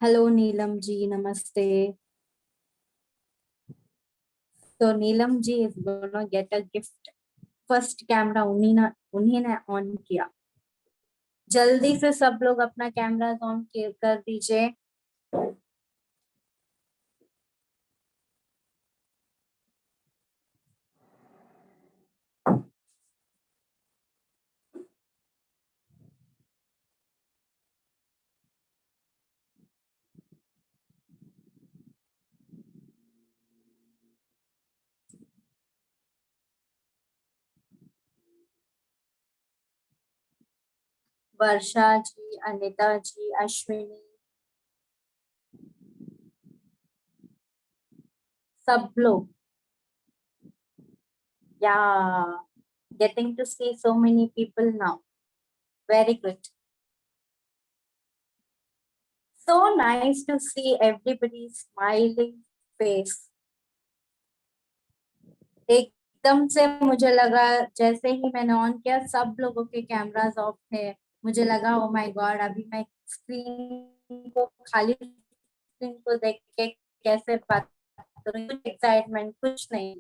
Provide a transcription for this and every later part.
Hello नीलम जी, नमस्ते। तो Neelam ji is gonna get a gift. First camera उन्हीं ने ऑन किया। जल्दी से सब लोग अपना कैमरा ऑन कर दीजिए। वर्षा जी, अनिता जी, अश्विनी, सब लोग। या getting to see so many people now. Very good. So nice to see everybody's smiling face. एकदम से मुझे लगा, जैसे ही मैंने ऑन किया सब लोगों के कैमरास ऑफ थे। मुझे लगा ओ माय गॉड, अभी मैं स्क्रीन को खाली स्क्रीन को देख के कैसे बात करूं। कुछ एक्साइटमेंट कुछ नहीं।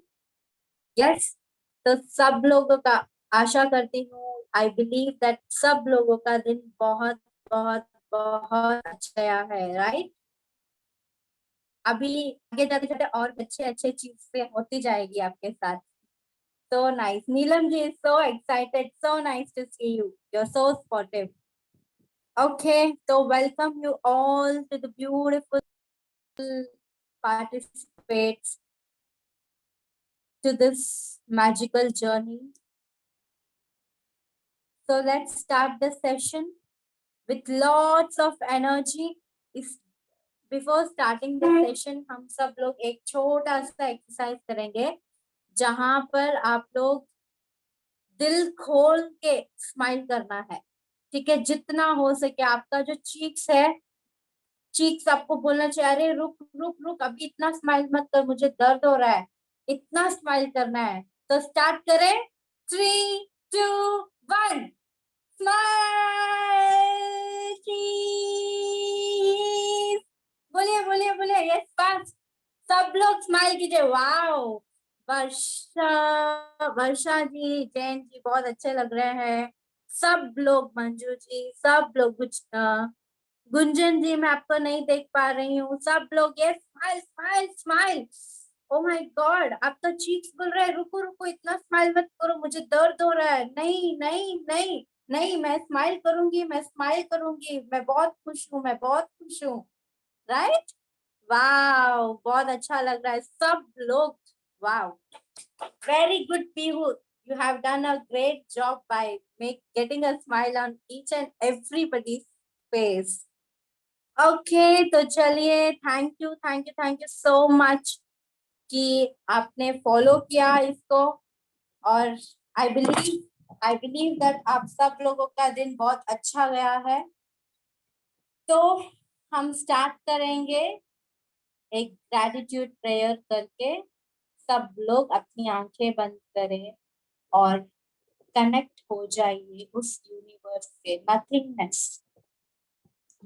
यस। तो सब लोगों का, आशा करती हूँ, आई बिलीव दैट सब लोगों का दिन बहुत बहुत बहुत अच्छा गया है, राइट। अभी आगे जाते जाते और अच्छे अच्छे चीज से होती जाएगी आपके साथ। So nice. Neelam ji is so excited. So nice to see you. You're so sportive. Okay, so welcome you all to the beautiful participants to this magical journey. So let's start the session with lots of energy. Is before starting the session, हम सब लोग एक छोटा सा exercise करेंगे जहां पर आप लोग दिल खोल के स्माइल करना है। ठीक है, जितना हो सके। आपका जो चीक्स है, चीक्स आपको बोलना चाहिए अरे रुक रुक रुक, अभी इतना स्माइल मत कर, मुझे दर्द हो रहा है। इतना स्माइल करना है। तो स्टार्ट करें। 3, 2, 1। स्माइल चीज। बोलिए बोलिए बोलिए, यस फास्ट। सब लोग स्माइल कीजिए। वाओ। वर्षा, वर्षा जी, जैन जी बहुत अच्छे लग रहे हैं। सब लोग, मंजू जी, सब लोग, कुछ गुंजन जी मैं आपको नहीं देख पा रही हूँ। सब लोग ये smile smile smile. Oh my God, आप तो चीक्स बोल रहे हैं। रुको रुको, इतना स्माइल मत करो, मुझे दर्द हो रहा है। नहीं नहीं नहीं नहीं, मैं स्माइल करूंगी, मैं स्माइल करूंगी, मैं बहुत खुश हूँ, मैं बहुत खुश हूँ। राइट। वाह, बहुत अच्छा लग रहा है सब लोग। वाह, very good Pihu. You have done a great job by getting a smile on each and everybody's face. Okay, तो चलिए, thank you thank you thank you so much कि आपने फॉलो किया इसको। और आई बिलीव दैट आप सब लोगों का दिन बहुत अच्छा गया है। तो हम स्टार्ट करेंगे एक ग्रैटिट्यूड प्रेयर करके। सब लोग अपनी आंखें बंद करें और कनेक्ट हो जाइए उस यूनिवर्स से, nothingness.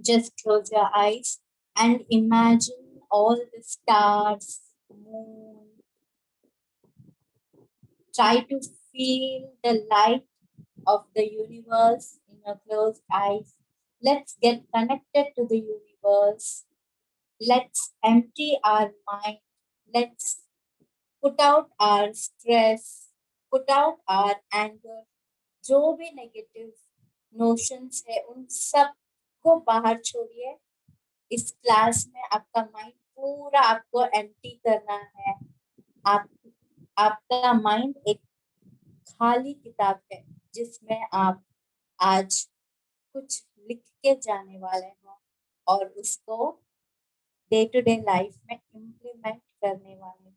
Just close your eyes and imagine all the stars, moon. Try to feel the light of the universe in your closed eyes. Let's get connected to the universe. Let's empty our mind. Let's put out our stress, put out our anger. जो भी negative notions है उन सब को बाहर छोड़िए। इस class में आपका माइंड पूरा आपको एम्प्टी करना है। आप आपका माइंड एक खाली किताब है जिसमें आप आज कुछ लिख के जाने वाले हो और उसको डे टू डे लाइफ में इम्प्लीमेंट करने वाले हो।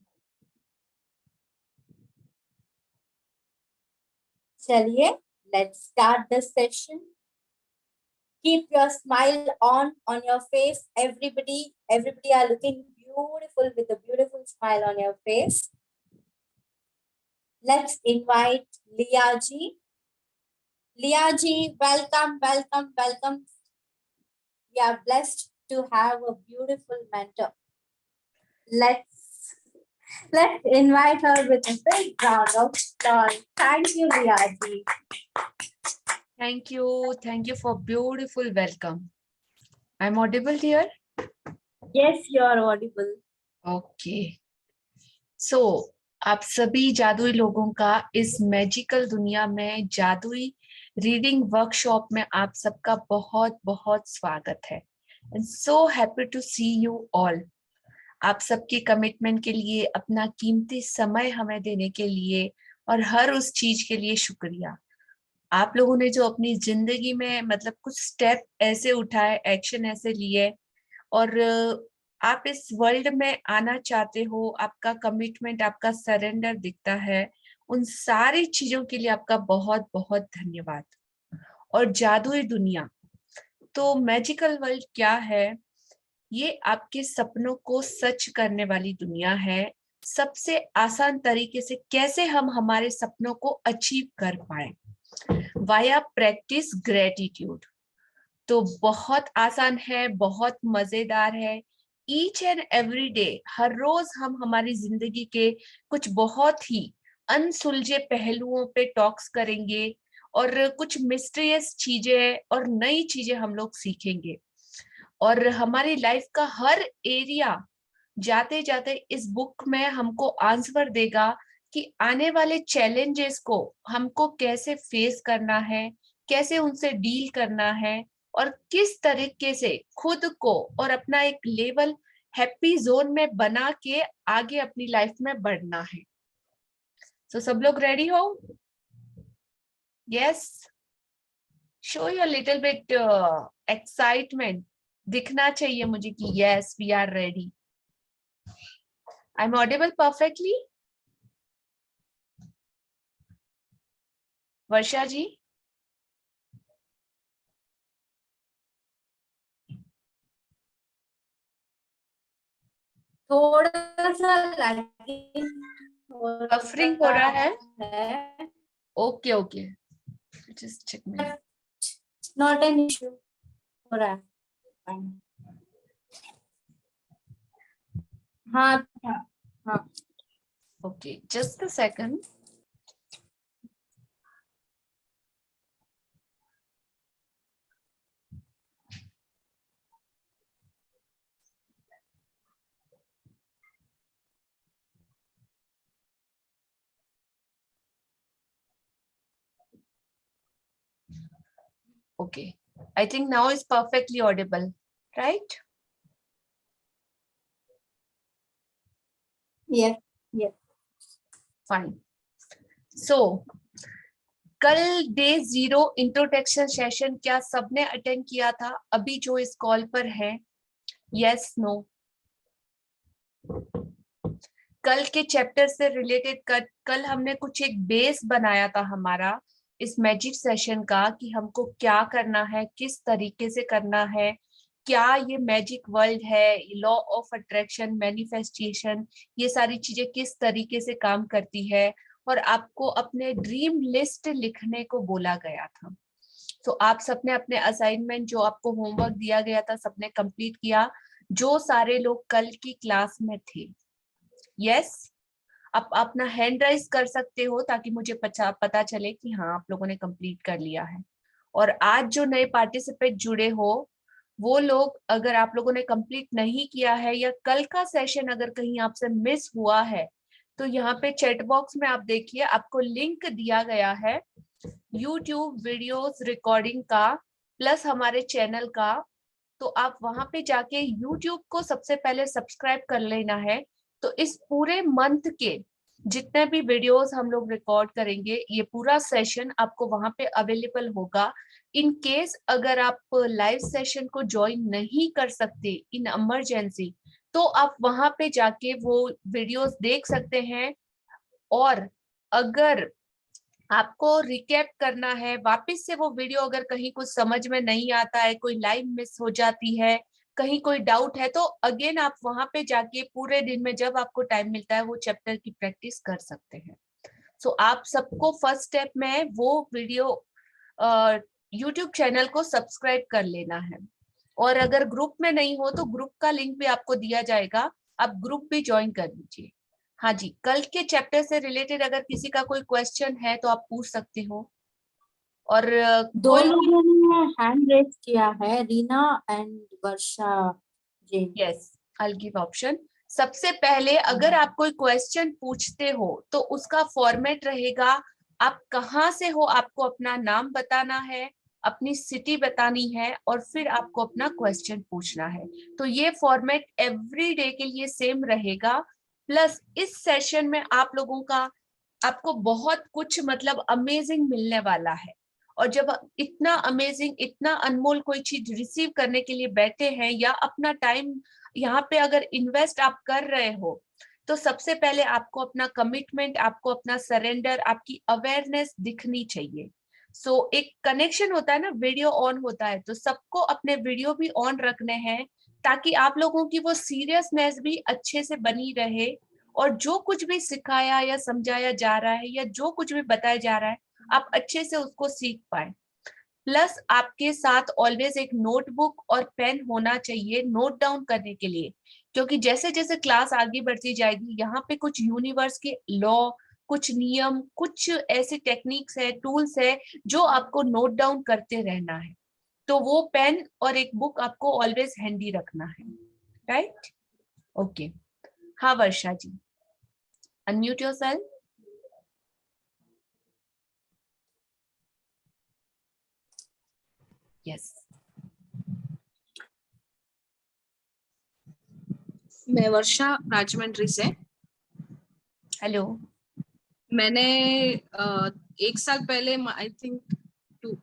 चलिए, let's start the session. Keep your smile on your face. Everybody are looking beautiful with a beautiful smile on your face. Let's invite Leah ji. Leah ji, welcome, welcome, welcome. We are blessed to have a beautiful mentor. Let's invite her with a big round of applause. Thank you, Riyaji. Thank you. Thank you for beautiful welcome. I'm audible here? Yes, you are audible. Okay. So, आप सभी जादुई लोगों का इस magical दुनिया में जादुई reading workshop में आप सबका बहुत बहुत स्वागत है. And so happy to see you all. आप सबकी कमिटमेंट के लिए, अपना कीमती समय हमें देने के लिए और हर उस चीज के लिए शुक्रिया. आप लोगों ने जो अपनी जिंदगी में मतलब कुछ स्टेप ऐसे उठाए, एक्शन ऐसे लिए और आप इस वर्ल्ड में आना चाहते हो, आपका कमिटमेंट, आपका सरेंडर दिखता है, उन सारी चीजों के लिए आपका बहुत बहुत धन्यवाद. और जादुई दुनिया, तो मैजिकल वर्ल्ड क्या है? ये आपके सपनों को सच करने वाली दुनिया है. सबसे आसान तरीके से कैसे हम हमारे सपनों को अचीव कर पाए, वाया प्रैक्टिस ग्रेटिट्यूड. तो बहुत आसान है, बहुत मजेदार है. ईच एंड एवरी डे, हर रोज हम हमारी जिंदगी के कुछ बहुत ही अनसुलझे पहलुओं पे टॉक्स करेंगे और कुछ मिस्टीरियस चीजें और नई चीजें हम लोग सीखेंगे. और हमारी लाइफ का हर एरिया जाते जाते इस बुक में हमको आंसर देगा कि आने वाले चैलेंजेस को हमको कैसे फेस करना है, कैसे उनसे डील करना है और किस तरीके से खुद को और अपना एक लेवल हैप्पी जोन में बना के आगे अपनी लाइफ में बढ़ना है. तो सब लोग रेडी हो? Yes, show your little bit excitement. दिखना चाहिए मुझे कि yes we are ready. I am audible perfectly? Varsha ji? थोड़ा सा बफरिंग हो रहा है. Okay okay, just check me. Not an issue. हो रहा है. हाँ हाँ. Okay, just a second. Okay, I think now is perfectly audible, right? Yes, yes. Fine. So, कल डे 0 इंट्रोडक्शन सेशन क्या सबने अटेंड किया था अभी जो इस कॉल पर है? Yes, no? कल के चैप्टर से रिलेटेड कल हमने कुछ एक बेस बनाया था हमारा इस मैजिक सेशन का कि हमको क्या करना है, किस तरीके से करना है, क्या ये मैजिक वर्ल्ड है, लॉ ऑफ अट्रैक्शन, मैनिफेस्टेशन, ये सारी चीजें किस तरीके से काम करती है. और आपको अपने ड्रीम लिस्ट लिखने को बोला गया था. तो आप सबने अपने असाइनमेंट जो आपको होमवर्क दिया गया था सबने कंप्लीट किया, जो सारे लोग कल की क्लास में थे. यस, आप अपना हैंड राइज कर सकते हो ताकि मुझे पता चले कि हाँ आप लोगों ने कंप्लीट कर लिया है. और आज जो नए पार्टिसिपेंट जुड़े हो वो लोग, अगर आप लोगों ने कंप्लीट नहीं किया है या कल का सेशन अगर कहीं आपसे मिस हुआ है तो यहाँ पे चैट बॉक्स में आप देखिए, आपको लिंक दिया गया है YouTube वीडियोस रिकॉर्डिंग का प्लस हमारे चैनल का. तो आप वहां पे जाके YouTube को सबसे पहले सब्सक्राइब कर लेना है. तो इस पूरे मंथ के जितने भी वीडियोस हम लोग रिकॉर्ड करेंगे ये पूरा सेशन आपको वहां पे अवेलेबल होगा. इन केस अगर आप लाइव सेशन को ज्वाइन नहीं कर सकते इन इमरजेंसी, तो आप वहां पे जाके वो वीडियोस देख सकते हैं. और अगर आपको रिकैप करना है वापस से वो वीडियो, अगर कहीं कुछ समझ में नहीं आता है, कोई लाइन मिस हो जाती है, कहीं कोई डाउट है, तो अगेन आप वहां पे जाके पूरे दिन में जब आपको टाइम मिलता है वो चैप्टर की प्रैक्टिस कर सकते हैं. सो आप सबको फर्स्ट स्टेप में वो वीडियो YouTube चैनल को सब्सक्राइब कर लेना है. और अगर ग्रुप में नहीं हो तो ग्रुप का लिंक भी आपको दिया जाएगा, आप ग्रुप भी ज्वाइन कर लीजिए। हाँ जी, कल के चैप्टर से रिलेटेड अगर किसी का कोई क्वेश्चन है तो आप पूछ सकते हो। और दो कोई लोगों ने हैंड रेज किया है, Reena and Varsha ji. Yes, I give option. सबसे पहले अगर आप कोई क्वेश्चन पूछते हो तो उसका फॉर्मेट रहेगा, आप कहाँ से हो, आपको अपना नाम बताना है, अपनी सिटी बतानी है, और फिर आपको अपना क्वेश्चन पूछना है। तो ये फॉर्मेट एवरी डे के लिए सेम रहेगा। प्लस इस सेशन में आप लोगों का, आपको बहुत कुछ मतलब अमेजिंग मिलने वाला है। और जब इतना अमेजिंग, इतना अनमोल कोई चीज रिसीव करने के लिए बैठे हैं, या अपना टाइम यहाँ पे अगर इन्वेस्ट आप कर रहे हो, तो सबसे पहले आपको अपना कमिटमेंट, आपको अपना सरेंडर, आपकी अवेयरनेस दिखनी चाहिए। सो एक कनेक्शन होता है ना, वीडियो ऑन होता है, तो सबको अपने वीडियो भी ऑन रखने हैं, ताकि आप लोगों की वो सीरियसनेस भी अच्छे से बनी रहे, और जो कुछ भी सिखाया या समझाया जा रहा है, या जो कुछ भी बताया जा रहा है, आप अच्छे से उसको सीख पाए। प्लस आपके साथ ऑलवेज एक नोटबुक और पेन होना चाहिए नोट डाउन करने के लिए, क्योंकि जैसे जैसे क्लास आगे बढ़ती जाएगी, यहाँ पे कुछ यूनिवर्स के लॉ, कुछ नियम, कुछ ऐसे टेक्निक्स है, टूल्स है, जो आपको नोट डाउन करते रहना है। तो वो पेन और एक बुक आपको ऑलवेज हैंडी रखना है, राइट? ओके, हाँ वर्षा जी, अनम्यूट योरसेल्फ। यस, मैं वर्षा राजमंड्री से। हेलो। मैंने 1 साल पहले आई थिंक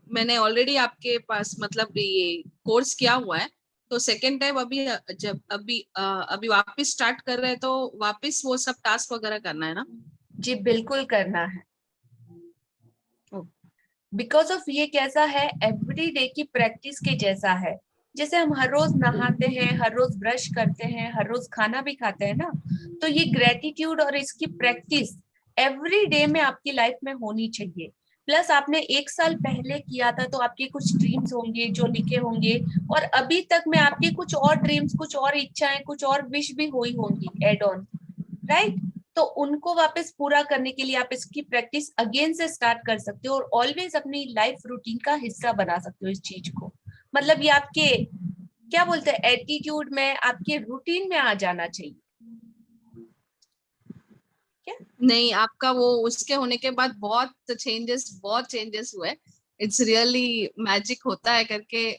मैंने ऑलरेडी आपके पास मतलब ये कोर्स किया हुआ है। तो सेकेंड टाइम अभी जब अभी वापस स्टार्ट कर रहे हैं, तो वापस वो सब टास्क वगैरह करना है ना? जी बिल्कुल करना है। बिकॉज ऑफ ये कैसा है, एवरी डे की प्रैक्टिस के जैसा है। जैसे हम हर रोज नहाते हैं, हर रोज ब्रश करते हैं, हर रोज खाना भी खाते हैं ना, तो ये ग्रेटिट्यूड और इसकी प्रैक्टिस एवरी डे में आपकी लाइफ में होनी चाहिए। प्लस आपने 1 साल पहले किया था, तो आपके कुछ ड्रीम्स होंगे जो लिखे होंगे, और अभी तक में आपके कुछ और ड्रीम्स, कुछ और इच्छाएं, कुछ और विश भी हुई होंगी एड ऑन, राइट? तो उनको वापस पूरा करने के लिए आप इसकी प्रैक्टिस अगेन से स्टार्ट कर सकते हो, और ऑलवेज अपनी लाइफ रूटीन का हिस्सा बना सकते हो इस चीज को। मतलब ये आपके क्या बोलते हैं, एटीट्यूड में, आपके रूटीन में आ जाना चाहिए। क्या नहीं, आपका वो उसके होने के बाद बहुत चेंजेस हुए। इट्स रियली मैजिक होता है करके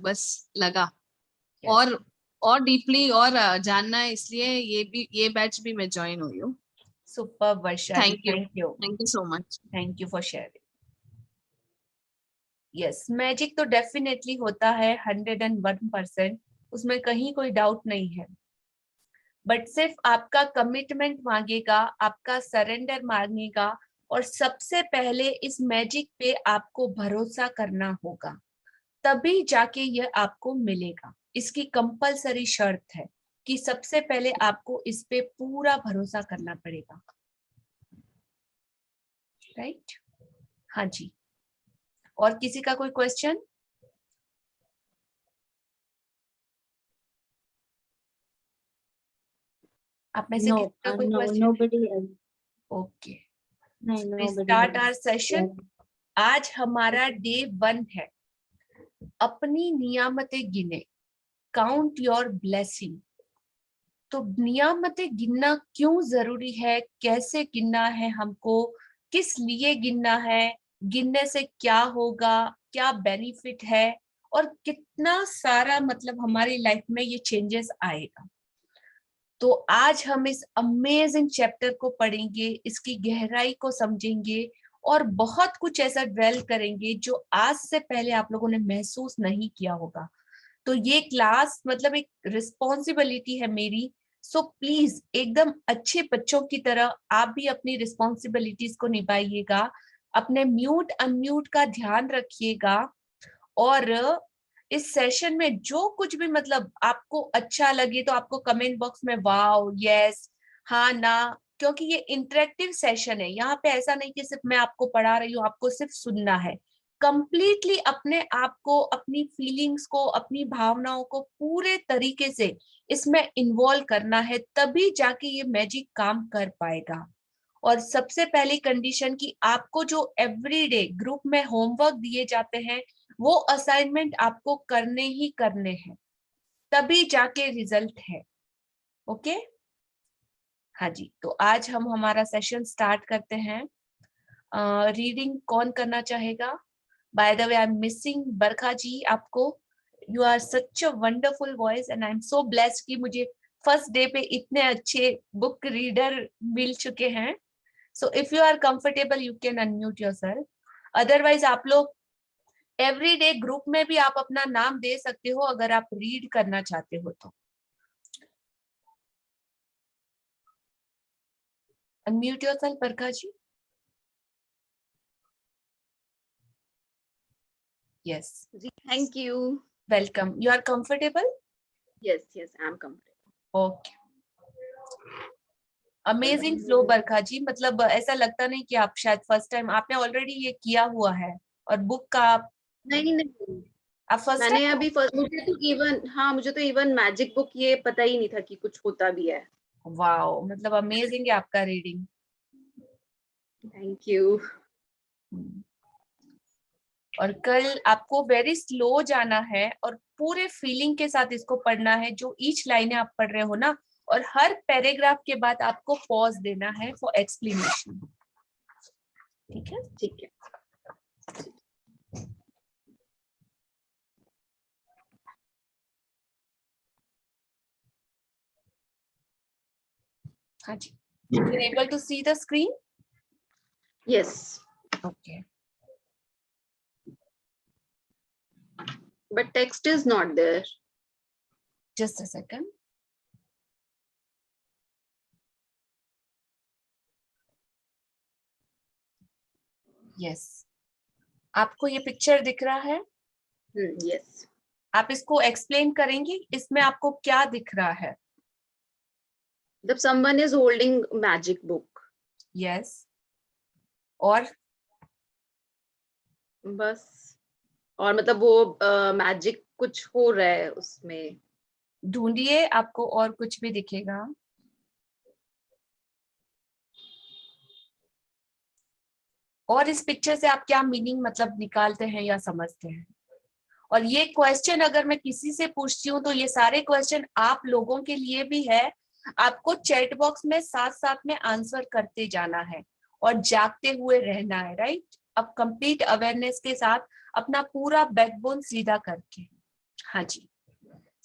बस लगा। Yes. और डीपली और जानना है, इसलिए ये बैच भी मैं ज्वाइन हुई हूँ। Super Varsha ji, thank you so much. Thank you for sharing. Yes, magic तो डेफिनेटली होता है 101%, उसमें कहीं कोई डाउट नहीं है। बट सिर्फ आपका कमिटमेंट मांगेगा, आपका सरेंडर मांगेगा, और सबसे पहले इस मैजिक पे आपको भरोसा करना होगा, तभी जाके यह आपको मिलेगा। इसकी कंपलसरी शर्त है कि सबसे पहले आपको इस पे पूरा भरोसा करना पड़ेगा, राइट? हाँ जी, और किसी का कोई क्वेश्चन? आप में से नो किसी का कोई no question? Nobody else. Okay, नहीं, nobody start our else. Session. आज हमारा डे 1 है। अपनी नियामतें गिने, काउंट योर ब्लेसिंग। तो नियामतें गिनना क्यों जरूरी है, कैसे गिनना है हमको, किस लिए गिनना है, गिनने से क्या होगा, क्या बेनिफिट है, और कितना सारा मतलब हमारी लाइफ में ये चेंजेस आएगा। तो आज हम इस अमेजिंग चैप्टर को पढ़ेंगे, इसकी गहराई को समझेंगे, और बहुत कुछ ऐसा ड्वेल करेंगे जो आज से पहले आप लोगों ने महसूस नहीं किया होगा। तो ये क्लास मतलब एक रिस्पॉन्सिबिलिटी है मेरी। सो प्लीज एकदम अच्छे बच्चों की तरह आप भी अपनी रिस्पॉन्सिबिलिटीज को निभाइएगा, अपने म्यूट अनम्यूट का ध्यान रखिएगा, और इस सेशन में जो कुछ भी मतलब आपको अच्छा लगे तो आपको कमेंट बॉक्स में वाओ, यस, हाँ, ना, क्योंकि ये इंटरेक्टिव सेशन है। यहाँ पे ऐसा नहीं कि सिर्फ मैं आपको पढ़ा रही हूँ, आपको सिर्फ सुनना है। कंप्लीटली अपने आप को, अपनी फीलिंग्स को, अपनी भावनाओं को पूरे तरीके से इसमें इन्वॉल्व करना है, तभी जाके ये मैजिक काम कर पाएगा। और सबसे पहली कंडीशन कि आपको जो एवरीडे ग्रुप में होमवर्क दिए जाते हैं वो असाइनमेंट आपको करने ही करने हैं, तभी जाके रिजल्ट है। ओके, हाँ जी। तो आज हम हमारा सेशन स्टार्ट करते हैं। रीडिंग कौन करना चाहेगा? By the way, I am missing Barkha ji आपको। You are such a wonderful voice and I am so blessed कि मुझे फर्स्ट डे पे इतने अच्छे बुक रीडर मिल चुके हैं। So if you are comfortable, you can unmute yourself. Otherwise, आप लोग everyday group में भी आप अपना नाम दे सकते हो अगर आप रीड करना चाहते हो तो। Unmute yourself, Barkha ji. Yes. Thank you. Welcome. You are comfortable? Yes, I'm comfortable. Okay. Amazing flow Barkha ji, मतलब ऐसा लगता नहीं कि आप शायद फर्स्ट टाइम, आपने ऑलरेडी ये किया हुआ है और बुक का आप नहीं आप फर्स्ट मैंने टाइम? अभी मुझे तो इवन मैजिक बुक ये पता ही नहीं था कि कुछ होता भी है। वाओ, मतलब अमेजिंग है आपका रीडिंग। Thank you. और कल आपको वेरी स्लो जाना है और पूरे फीलिंग के साथ इसको पढ़ना है, जो ईच लाइनें आप पढ़ रहे हो ना, और हर पैराग्राफ के बाद आपको पॉज देना है फॉर एक्सप्लेनेशन। ठीक है? ठीक है। हाँ जी। You are able to see the screen? Yes. Okay. But text is not there. Just a second. Yes. आपको ये पिक्चर दिख रहा है? Yes. आप इसको एक्सप्लेन करेंगी, इसमें आपको क्या दिख रहा है? Someone is holding magic book. Yes. और बस, और मतलब वो मैजिक कुछ हो रहा है उसमें। ढूंढिए, आपको और कुछ भी दिखेगा। और इस पिक्चर से आप क्या मीनिंग मतलब निकालते हैं या समझते हैं? और ये क्वेश्चन अगर मैं किसी से पूछती हूँ तो ये सारे क्वेश्चन आप लोगों के लिए भी है। आपको चैट बॉक्स में साथ साथ में आंसर करते जाना है और जागते हुए रहना है, राइट? अब कंप्लीट अवेयरनेस के साथ अपना पूरा बैकबोन सीधा करके। हाँ जी।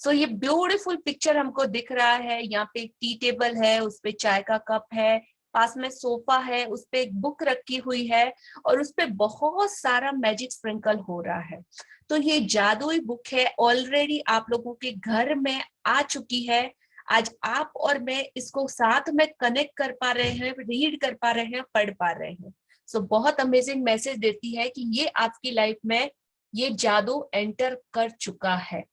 सो ये ब्यूटीफुल पिक्चर हमको दिख रहा है। यहाँ पे एक टी टेबल है, उस पे चाय का कप है, पास में सोफा है, उस पे एक बुक रखी हुई है और उस पे बहुत सारा मैजिक स्प्रिंकल हो रहा है। तो ये जादुई बुक है, ऑलरेडी आप लोगों के घर में आ चुकी है। आज आप और मैं इसको साथ में कनेक्ट कर पा रहे हैं, रीड कर पा रहे हैं, पढ़ पा रहे हैं। सो बहुत अमेजिंग मैसेज देती है कि ये आपकी लाइफ में ये जादू एंटर कर चुका है।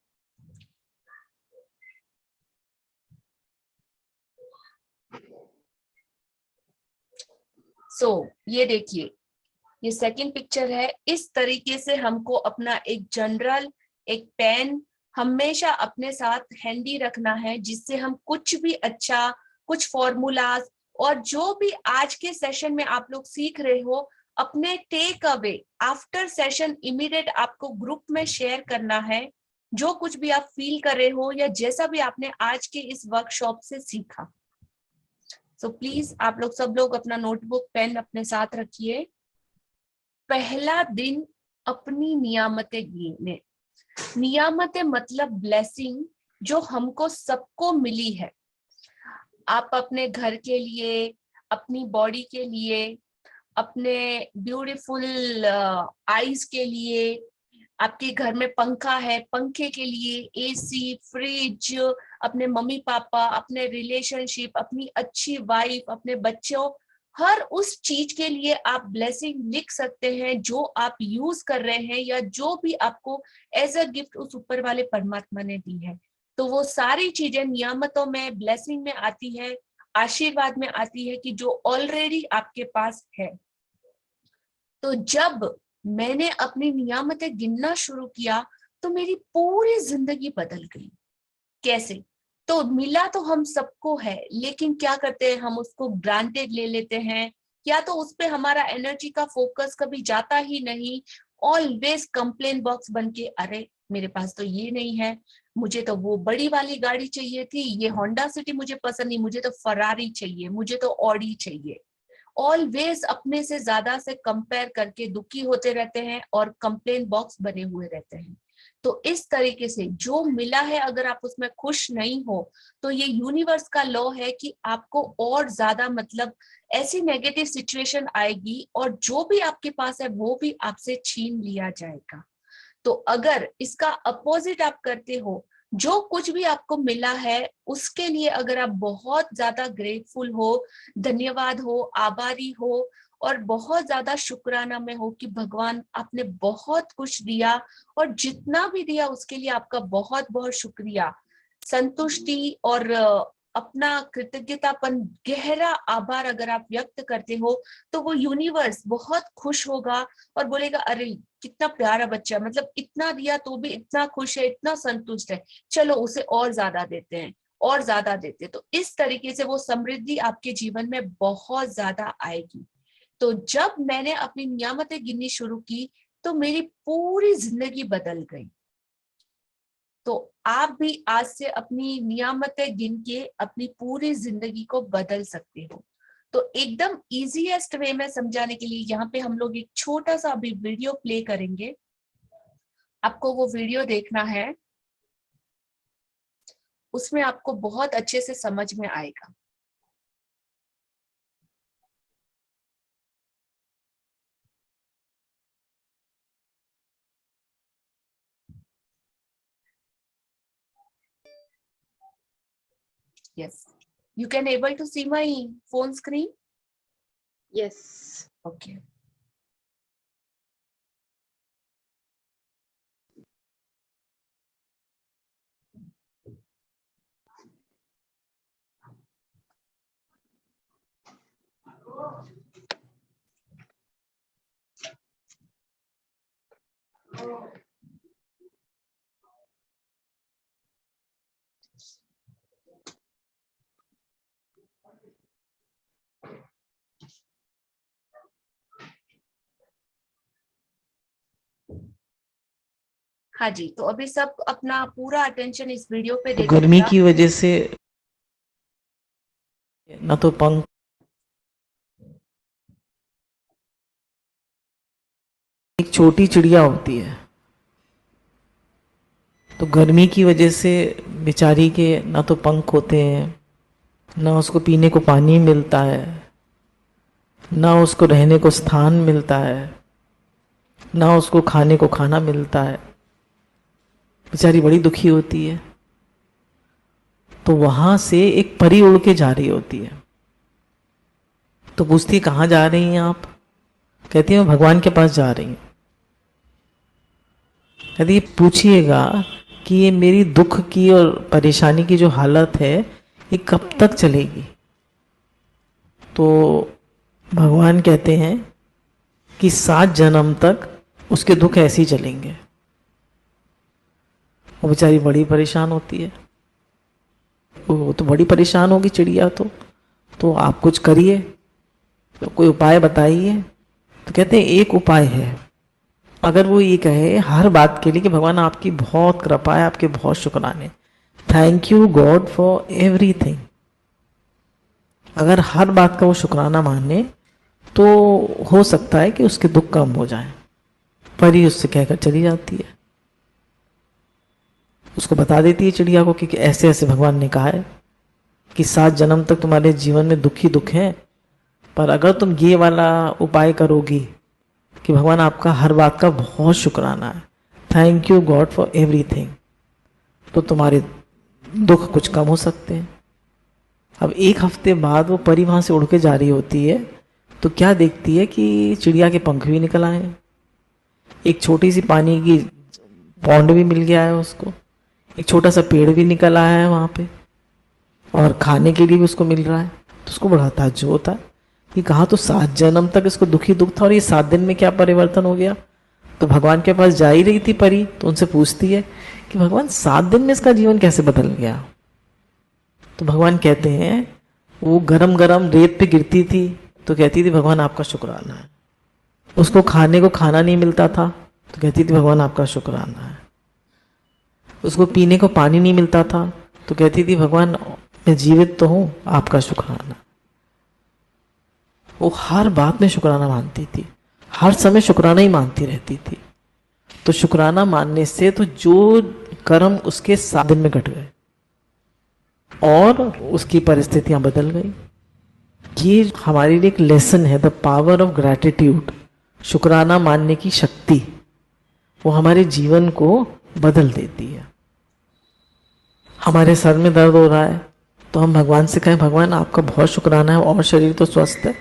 ये देखिए, ये सेकंड पिक्चर है। इस तरीके से हमको अपना एक जनरल, एक पेन हमेशा अपने साथ हैंडी रखना है, जिससे हम कुछ भी अच्छा, कुछ फॉर्मूलाज और जो भी आज के सेशन में आप लोग सीख रहे हो, अपने take away after session immediate आपको ग्रुप में शेयर करना है। जो कुछ भी आप फील कर रहे हो या जैसा भी आपने आज के इस वर्कशॉप से सीखा। सो प्लीज आप लोग सब लोग अपना नोटबुक पेन अपने साथ रखिए। पहला दिन अपनी नियामतें गिने। नियामतें मतलब ब्लेसिंग जो हमको सबको मिली है। आप अपने घर के लिए, अपनी बॉडी के लिए, अपने ब्यूटीफुल आईज के लिए, आपके घर में पंखा है, पंखे के लिए, एसी, फ्रिज, अपने मम्मी पापा, अपने रिलेशनशिप, अपनी अच्छी वाइफ, अपने बच्चों, हर उस चीज के लिए आप ब्लेसिंग लिख सकते हैं जो आप यूज कर रहे हैं या जो भी आपको एज अ गिफ्ट उस ऊपर वाले परमात्मा ने दी है। तो वो सारी चीजें नियामतों में, ब्लेसिंग में आती है, आशीर्वाद में आती है कि जो ऑलरेडी आपके पास है। तो जब मैंने अपनी नियामतें गिनना शुरू किया तो मेरी पूरी जिंदगी बदल गई। कैसे? तो मिला तो हम सबको है, लेकिन क्या करते हैं, हम उसको ग्रांटेड ले लेते हैं, या तो उस पे हमारा एनर्जी का फोकस कभी जाता ही नहीं। ऑलवेज कंप्लेन बॉक्स बन के, अरे मेरे पास तो ये नहीं है, मुझे तो वो बड़ी वाली गाड़ी चाहिए थी, ये होंडा सिटी मुझे पसंद नहीं, मुझे तो फरारी चाहिए, मुझे तो ऑडी चाहिए। ऑलवेज अपने से ज्यादा से कंपेयर करके दुखी होते रहते हैं और कंप्लेन बॉक्स बने हुए रहते हैं। तो इस तरीके से जो मिला है, अगर आप उसमें खुश नहीं हो, तो ये यूनिवर्स का लॉ है कि आपको और ज्यादा मतलब ऐसी नेगेटिव सिचुएशन आएगी और जो भी आपके पास है वो भी आपसे छीन लिया जाएगा। तो अगर इसका अपोजिट आप करते हो, जो कुछ भी आपको मिला है उसके लिए अगर आप बहुत ज्यादा ग्रेटफुल हो, धन्यवाद हो, आभारी हो और बहुत ज्यादा शुक्राना में हो कि भगवान आपने बहुत कुछ दिया और जितना भी दिया उसके लिए आपका बहुत बहुत शुक्रिया, संतुष्टि और अपना कृतज्ञतापन, गहरा आभार अगर आप व्यक्त करते हो, तो वो यूनिवर्स बहुत खुश होगा और बोलेगा, अरे कितना प्यारा बच्चा, मतलब इतना दिया तो भी इतना खुश है, इतना संतुष्ट है, चलो उसे और ज्यादा देते हैं और ज्यादा देते हैं। तो इस तरीके से वो समृद्धि आपके जीवन में बहुत ज्यादा आएगी। तो जब मैंने अपनी नियामतें गिननी शुरू की तो मेरी पूरी जिंदगी बदल गई। तो आप भी आज से अपनी नियामतें गिन के अपनी पूरी जिंदगी को बदल सकते हो। तो एकदम इजीएस्ट वे में समझाने के लिए यहाँ पे हम लोग एक छोटा सा अभी वीडियो प्ले करेंगे। आपको वो वीडियो देखना है, उसमें आपको बहुत अच्छे से समझ में आएगा। Yes. You can able to see my phone screen? Yes. Okay. हाँ जी, तो अभी सब अपना पूरा अटेंशन इस वीडियो पे दे गर्मी दीजिएगा। की वजह से ना तो पंख, एक छोटी चिड़िया होती है, तो गर्मी की वजह से बेचारी के ना तो पंख होते हैं, ना उसको पीने को पानी मिलता है, ना उसको रहने को स्थान मिलता है, ना उसको खाने को खाना मिलता है। बेचारी बड़ी दुखी होती है। तो वहां से एक परी उड़ के जा रही होती है। तो पूछती है, कहाँ जा रही हैं आप? कहती है, मैं भगवान के पास जा रही हूँ। कहती है, पूछिएगा कि ये मेरी दुख की और परेशानी की जो हालत है ये कब तक चलेगी? तो भगवान कहते हैं कि 7 जन्म तक उसके दुख ऐसे ही चलेंगे। वो बेचारी बड़ी परेशान होती है। वो तो बड़ी परेशान होगी चिड़िया। तो आप कुछ करिए, तो कोई उपाय बताइए। तो कहते हैं एक उपाय है, अगर वो ये कहे हर बात के लिए कि भगवान आपकी बहुत कृपा है, आपके बहुत शुक्राने, thank you God for everything, अगर हर बात का वो शुक्राना माने तो हो सकता है कि उसके दुख कम हो जाए। परी उससे कहकर चली जाती है, उसको बता देती है चिड़िया को कि ऐसे ऐसे भगवान ने कहा है कि 7 जन्म तक तुम्हारे जीवन में दुख ही दुख है, पर अगर तुम ये वाला उपाय करोगी कि भगवान आपका हर बात का बहुत शुक्राना है, thank you God for everything, तो तुम्हारे दुख कुछ कम हो सकते हैं। अब 1 हफ्ते बाद वो परी वहाँ से उड़ के जा रही होती है, तो क्या देखती है कि चिड़िया के पंख भी निकल आए हैं, एक छोटी सी पानी की पौंड भी मिल गया है उसको, एक छोटा सा पेड़ भी निकल आया है वहाँ पे, और खाने के लिए भी उसको मिल रहा है। तो उसको बड़ा ताज्जुब होता है कि कहा तो 7 जन्म तक इसको दुखी दुख था और ये 7 दिन में क्या परिवर्तन हो गया। तो भगवान के पास जा ही रही थी परी, तो उनसे पूछती है कि भगवान 7 दिन में इसका जीवन कैसे बदल गया। तो भगवान कहते हैं वो गरम गरम रेत पे गिरती थी तो कहती थी भगवान आपका शुक्राना है। उसको खाने को खाना नहीं मिलता था तो कहती थी भगवान आपका शुक्राना है। उसको पीने को पानी नहीं मिलता था तो कहती थी भगवान मैं जीवित तो हूं, आपका शुक्राना। वो हर बात में शुक्राना मानती थी, हर समय शुक्राना ही मानती रहती थी। तो शुक्राना मानने से तो जो कर्म उसके 7 दिन में घट गए और उसकी परिस्थितियां बदल गई। ये हमारे लिए एक लेसन है, द पावर ऑफ ग्रैटिट्यूड। शुक्राना मानने की शक्ति वो हमारे जीवन को बदल देती है। हमारे सर में दर्द हो रहा है तो हम भगवान से कहें भगवान आपका बहुत शुक्राना है और शरीर तो स्वस्थ है।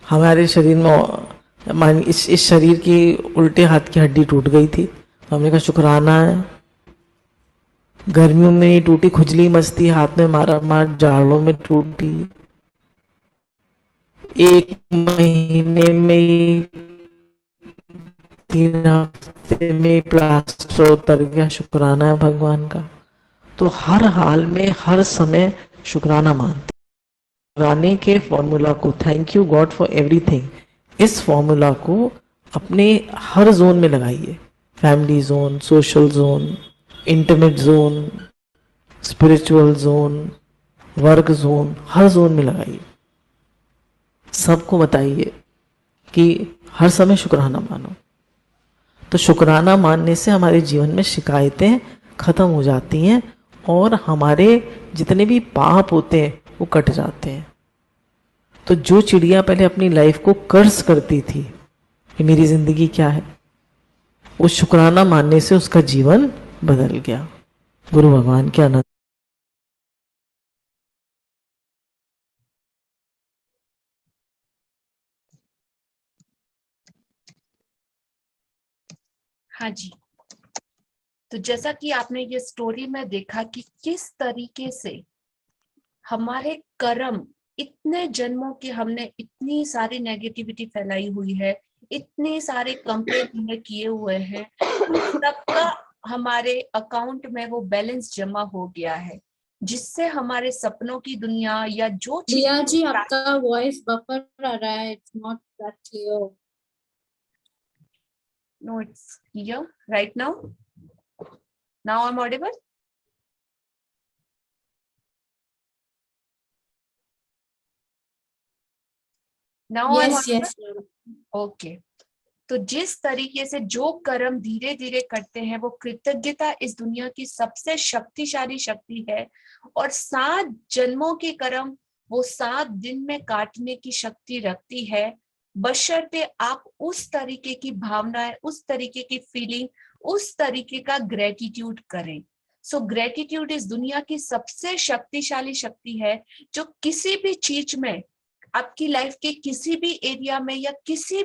हमारे शरीर में इस शरीर की उल्टे हाथ की हड्डी टूट गई थी तो हमने कहा शुक्राना है। गर्मियों में टूटी, खुजली मचती, हाथ में मारा मार, जाड़ों में टूटी, 1 महीने में 3 हफ्ते में प्लास्टर उतर गया, शुक्राना है भगवान का। तो हर हाल में हर समय शुक्राना मानते। शुक्राने के फॉर्मूला को, thank you God for everything, इस फॉर्मूला को अपने हर जोन में लगाइए। Family zone, social zone, intimate zone, spiritual zone, work zone, हर जोन में लगाइए। सबको बताइए कि हर समय शुक्राना मानो। तो शुक्राना मानने से हमारे जीवन में शिकायतें खत्म हो जाती हैं और हमारे जितने भी पाप होते हैं वो कट जाते हैं। तो जो चिड़िया पहले अपनी लाइफ को कर्ज करती थी कि मेरी जिंदगी क्या है, वो शुक्राना मानने से उसका जीवन बदल गया। गुरु भगवान के अनंत। हाँ जी। तो जैसा कि आपने ये स्टोरी में देखा कि किस तरीके से हमारे कर्म, इतने जन्मों के हमने इतनी सारी नेगेटिविटी फैलाई हुई है, इतने सारे कंप्लेंट हमने किए हुए हैं, उन सबका हमारे अकाउंट में वो बैलेंस जमा हो गया है, जिससे हमारे सपनों की दुनिया या जो चीज। रिया जी आपका वॉइस बफर आ रहा है, it's not that clear. No, it's clear right now. Now I am audible. Now I am yes yes. Okay. तो जिस तरीके से जो कर्म धीरे धीरे करते हैं, वो कृतज्ञता इस दुनिया की सबसे शक्तिशाली शक्ति है। और 7 जन्मों के कर्म वो 7 दिन में काटने की शक्ति रखती है, बशर्ते आप उस तरीके की भावनाएं, उस तरीके की फीलिंग, उस तरीके का ग्रेटिट्यूड करें। सो ग्रेटिट्यूड इस दुनिया की सबसे शक्तिशाली शक्ति है, जो किसी भी चीज में, आपकी लाइफ के किसी भी एरिया में या किसी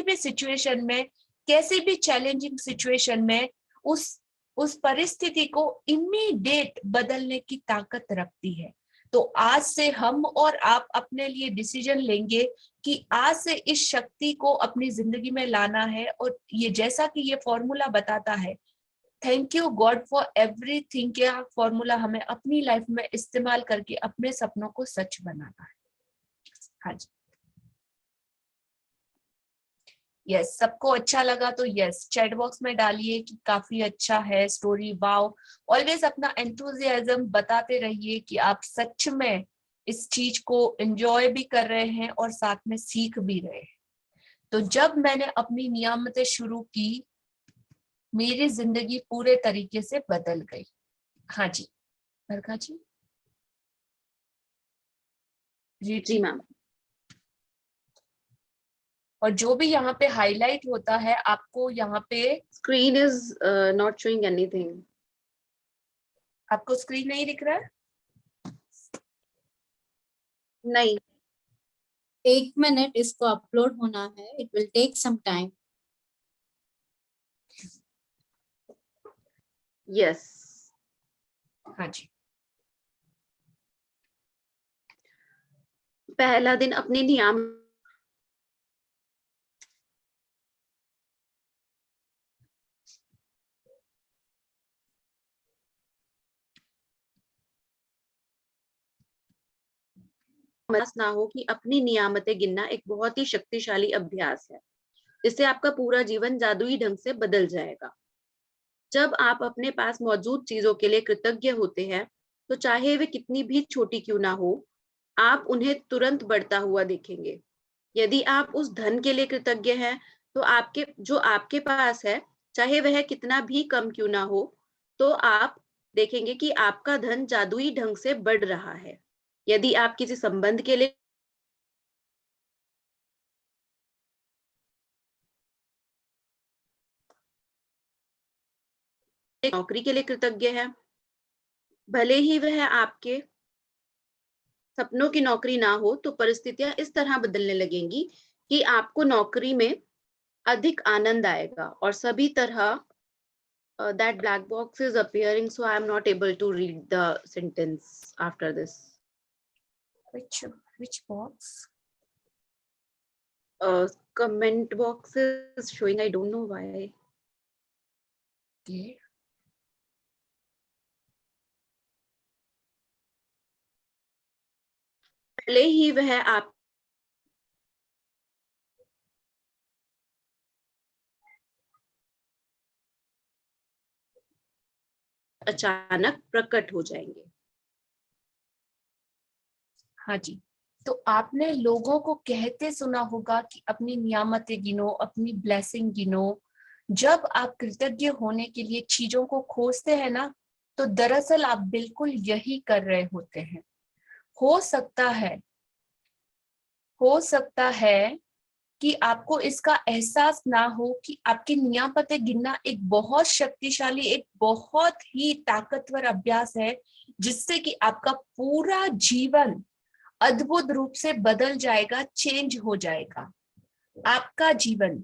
भी सिचुएशन में, कैसी भी चैलेंजिंग सिचुएशन में, उस परिस्थिति को इमीडिएट बदलने की ताकत रखती है। तो आज से हम और आप अपने लिए डिसीजन लेंगे कि आज से इस शक्ति को अपनी जिंदगी में लाना है। और ये जैसा कि ये फॉर्मूला बताता है, thank you God for everything, क्या फॉर्मूला हमें अपनी लाइफ में इस्तेमाल करके अपने सपनों को सच बनाना है। हाँ जी, यस। सबको अच्छा लगा तो यस चैट बॉक्स में डालिए कि काफी अच्छा है स्टोरी, वाओ। ऑलवेज अपना एंथुजियाज्म बताते रहिए कि आप सच में इस चीज को एंजॉय भी कर रहे हैं और साथ में सीख भी रहे हैं। तो जब मैंने अपनी नियमतें शुरू की, मेरी जिंदगी पूरे तरीके से बदल गई। हाँ जी भरखा जी। जी मैम। और जो भी यहाँ पे हाईलाइट होता है, आपको यहाँ पे screen is not showing anything. आपको स्क्रीन नहीं दिख रहा है? नहीं। 1 मिनट, इसको अपलोड होना है, it will take some time. Yes. हाँ जी। पहला दिन अपने नियम ना हो कि अपनी नियामतें गिनना एक बहुत ही शक्तिशाली अभ्यास है, जिससे आपका पूरा जीवन जादुई ढंग से बदल जाएगा। जब आप अपने पास मौजूद चीजों के लिए कृतज्ञ होते हैं, तो चाहे वे कितनी भी छोटी क्यों ना हो, आप उन्हें तुरंत बढ़ता हुआ देखेंगे। यदि आप उस धन के लिए कृतज्ञ हैं, तो आपके पास है, चाहे वह कितना भी कम क्यों ना हो, तो आप देखेंगे कि आपका धन जादुई ढंग से बढ़ रहा है। यदि आप किसी संबंध के लिए नौकरी के लिए कृतज्ञ है, भले ही वह आपके सपनों की नौकरी ना हो, तो परिस्थितियां इस तरह बदलने लगेंगी कि आपको नौकरी में अधिक आनंद आएगा और सभी तरह that black box is appearing, so I am not able to read the sentence after this. Which box? Comment box is showing, I don't know why. Okay. भले ही वह आप अचानक प्रकट हो जाएंगे। हाँ जी, तो आपने लोगों को कहते सुना होगा कि अपनी नियामतें गिनो, अपनी ब्लेसिंग गिनो। जब आप कृतज्ञ होने के लिए चीजों को खोजते हैं ना, तो दरअसल आप बिल्कुल यही कर रहे होते हैं। हो सकता है कि आपको इसका एहसास ना हो कि आपकी नियामतें गिनना एक बहुत शक्तिशाली, एक बहुत ही ताकतवर अभ्यास है, जिससे कि आपका पूरा जीवन अद्भुत रूप से बदल जाएगा, चेंज हो जाएगा आपका जीवन।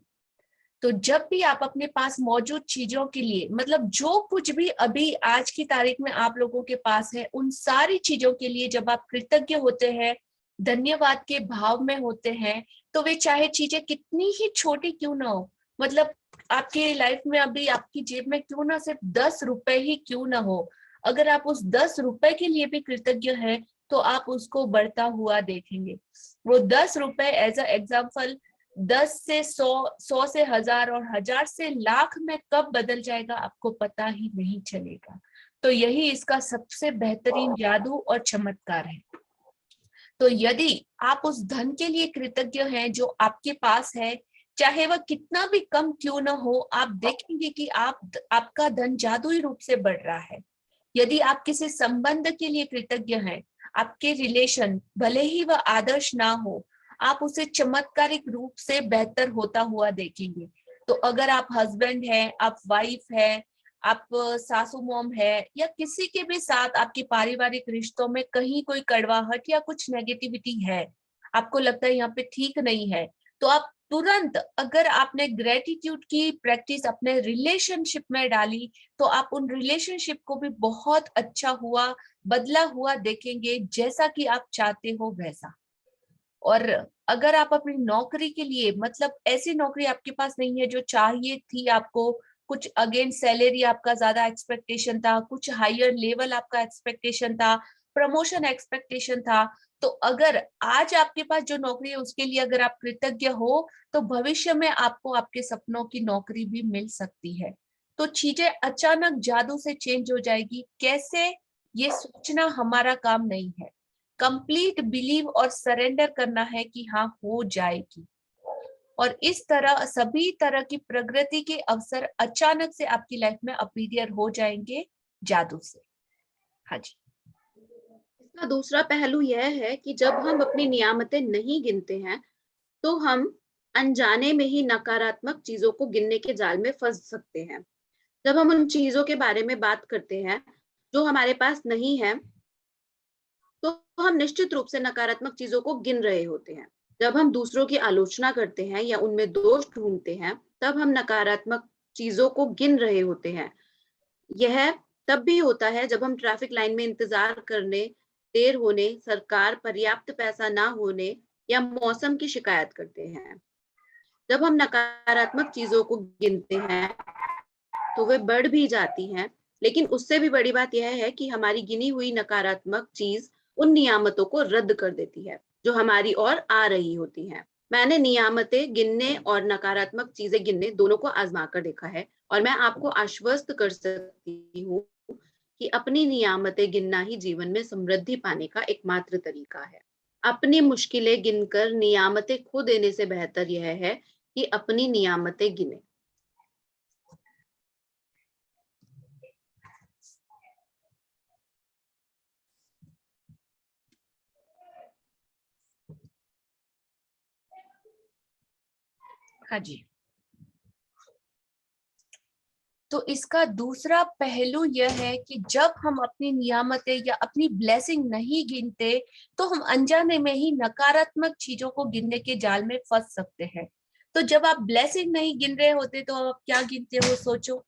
तो जब भी आप अपने पास मौजूद चीजों के लिए, मतलब जो कुछ भी अभी आज की तारीख में आप लोगों के पास है, उन सारी चीजों के लिए जब आप कृतज्ञ होते हैं, धन्यवाद के भाव में होते हैं, तो वे चाहे चीजें कितनी ही छोटी क्यों ना हो, मतलब आपके लाइफ में अभी आपकी जेब में क्यों ना सिर्फ 10 रुपए ही क्यों ना हो, अगर आप उस 10 रुपए के लिए भी कृतज्ञ हैं, तो आप उसको बढ़ता हुआ देखेंगे। वो 10 रुपए एज अ एग्जाम्पल 10 से 100, 100 से 1000 और 1000 से लाख में कब बदल जाएगा आपको पता ही नहीं चलेगा। तो यही इसका सबसे बेहतरीन जादू और चमत्कार है। तो यदि आप उस धन के लिए कृतज्ञ हैं जो आपके पास है, चाहे वह कितना भी कम क्यों ना हो, आप देखेंगे कि आपका धन जादुई रूप से बढ़ रहा है। यदि आप किसी संबंध के लिए कृतज्ञ हैं, आपके रिलेशन भले ही वह आदर्श ना हो, आप उसे चमत्कारिक रूप से बेहतर होता हुआ देखेंगे। तो अगर आप हस्बैंड हैं, आप वाइफ है, आप सासू मॉम है, या किसी के भी साथ आपके पारिवारिक रिश्तों में कहीं कोई कड़वाहट या कुछ नेगेटिविटी है, आपको लगता है यहाँ पे ठीक नहीं है, तो आप तुरंत, अगर आपने ग्रेटिट्यूड की प्रैक्टिस अपने रिलेशनशिप में डाली, तो आप उन रिलेशनशिप को भी बहुत अच्छा हुआ, बदला हुआ देखेंगे, जैसा कि आप चाहते हो वैसा। और अगर आप अपनी नौकरी के लिए, मतलब ऐसी नौकरी आपके पास नहीं है जो चाहिए थी आपको, कुछ अगेन सैलरी आपका ज्यादा एक्सपेक्टेशन था, कुछ हायर लेवल आपका एक्सपेक्टेशन था, प्रमोशन एक्सपेक्टेशन था, तो अगर आज आपके पास जो नौकरी है उसके लिए अगर आप कृतज्ञ हो, तो भविष्य में आपको आपके सपनों की नौकरी भी मिल सकती है। तो चीजें अचानक जादू से चेंज हो जाएगी। कैसे, ये सोचना हमारा काम नहीं है, कंप्लीट बिलीव और सरेंडर करना है कि हाँ हो जाएगी। और इस तरह सभी तरह की प्रगति के अवसर अचानक से आपकी लाइफ में अपीयर हो जाएंगे जादू से। हाँ जी। इसका दूसरा पहलू यह है कि जब हम अपनी नियामतें नहीं गिनते हैं, तो हम अनजाने में ही नकारात्मक चीजों को गिनने के जाल में फंस सकते हैं। जब हम उन चीजों के बारे में बात करते हैं जो हमारे पास नहीं है, तो हम निश्चित रूप से नकारात्मक चीजों को गिन रहे होते हैं। जब हम दूसरों की आलोचना करते हैं या उनमें दोष ढूंढते हैं, तब हम नकारात्मक चीजों को गिन रहे होते हैं। यह तब भी होता है जब हम ट्रैफिक लाइन में इंतजार करने, देर होने, सरकार पर्याप्त पैसा ना होने या मौसम की शिकायत करते हैं। जब हम नकारात्मक चीजों को गिनते हैं तो वे बढ़ भी जाती हैं, लेकिन उससे भी बड़ी बात यह है कि हमारी गिनी हुई नकारात्मक चीज उन नियामतों को रद्द कर देती है। जो हमारी ओर आ रही होती हैं। मैंने नियामतें गिनने और नकारात्मक चीजें गिनने दोनों को आजमा कर देखा है, और मैं आपको आश्वस्त कर सकती हूँ कि अपनी नियामतें गिनना ही जीवन में समृद्धि पाने का एकमात्र तरीका है। अपनी मुश्किलें गिनकर नियामतें खो देने से बेहतर यह है कि अपनी नियामतें गिने। हाँ जी। तो इसका दूसरा पहलू यह है कि जब हम अपनी नियामतें या अपनी ब्लेसिंग नहीं गिनते तो हम अनजाने में ही नकारात्मक चीजों को गिनने के जाल में फंस सकते हैं। तो जब आप ब्लेसिंग नहीं गिन रहे होते तो आप क्या गिनते हो, सोचो।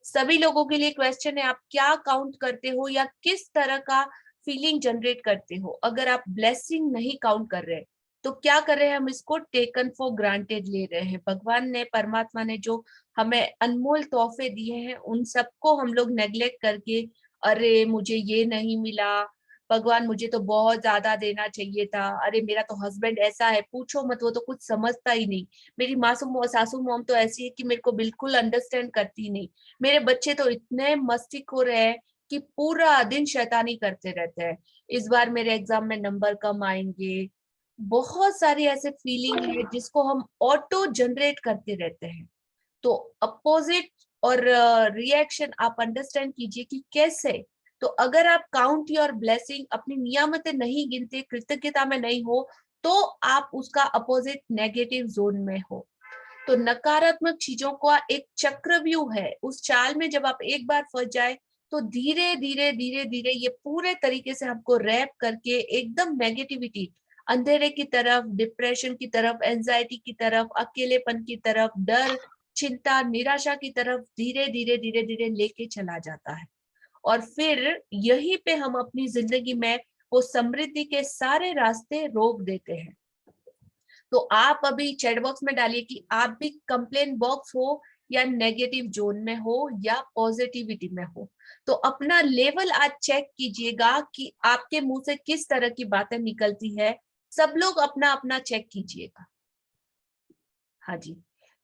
सभी लोगों के लिए क्वेश्चन है, आप क्या काउंट करते हो या किस तरह का फीलिंग जनरेट करते हो? अगर आप ब्लेसिंग नहीं काउंट कर रहे तो क्या कर रहे हैं? हम इसको टेकन फॉर ग्रांटेड ले रहे हैं। भगवान ने, परमात्मा ने जो हमें अनमोल तोहफे दिए हैं उन सबको हम लोग नेग्लेक्ट करके, अरे मुझे ये नहीं मिला, भगवान मुझे तो बहुत ज्यादा देना चाहिए था, अरे मेरा तो हस्बैंड ऐसा है, पूछो मत, वो तो कुछ समझता ही नहीं, मेरी मासूम सासू मॉम तो ऐसी है कि मेरे को बिल्कुल अंडरस्टैंड करती नहीं, मेरे बच्चे तो इतने मस्तीखोर है कि पूरा दिन शैतानी करते रहते हैं, इस बार मेरे एग्जाम में नंबर कम आएंगे। बहुत सारी ऐसे फीलिंग है जिसको हम ऑटो जनरेट करते रहते हैं। तो अपोजिट और रिएक्शन आप अंडरस्टैंड कीजिए कि कैसे। तो अगर आप काउंट योर ब्लेसिंग, अपनी नियामतें नहीं गिनते, कृतज्ञता में नहीं हो, तो आप उसका अपोजिट नेगेटिव जोन में हो। तो नकारात्मक चीजों का एक चक्रव्यूह है, उस चाल में जब आप एक बार फंस जाए तो धीरे धीरे धीरे धीरे ये पूरे तरीके से हमको रैप करके एकदम नेगेटिविटी, अंधेरे की तरफ, डिप्रेशन की तरफ, एंजाइटी की तरफ, अकेलेपन की तरफ, डर, चिंता, निराशा की तरफ धीरे धीरे धीरे धीरे लेके चला जाता है। और फिर यहीं पे हम अपनी जिंदगी में वो समृद्धि के सारे रास्ते रोक देते हैं। तो आप अभी चैट बॉक्स में डालिए कि आप भी कंप्लेन बॉक्स हो या नेगेटिव जोन में हो या पॉजिटिविटी में हो। तो अपना लेवल आज चेक कीजिएगा कि आपके मुंह से किस तरह की बातें निकलती है। सब लोग अपना अपना चेक कीजिएगा। हाँ जी।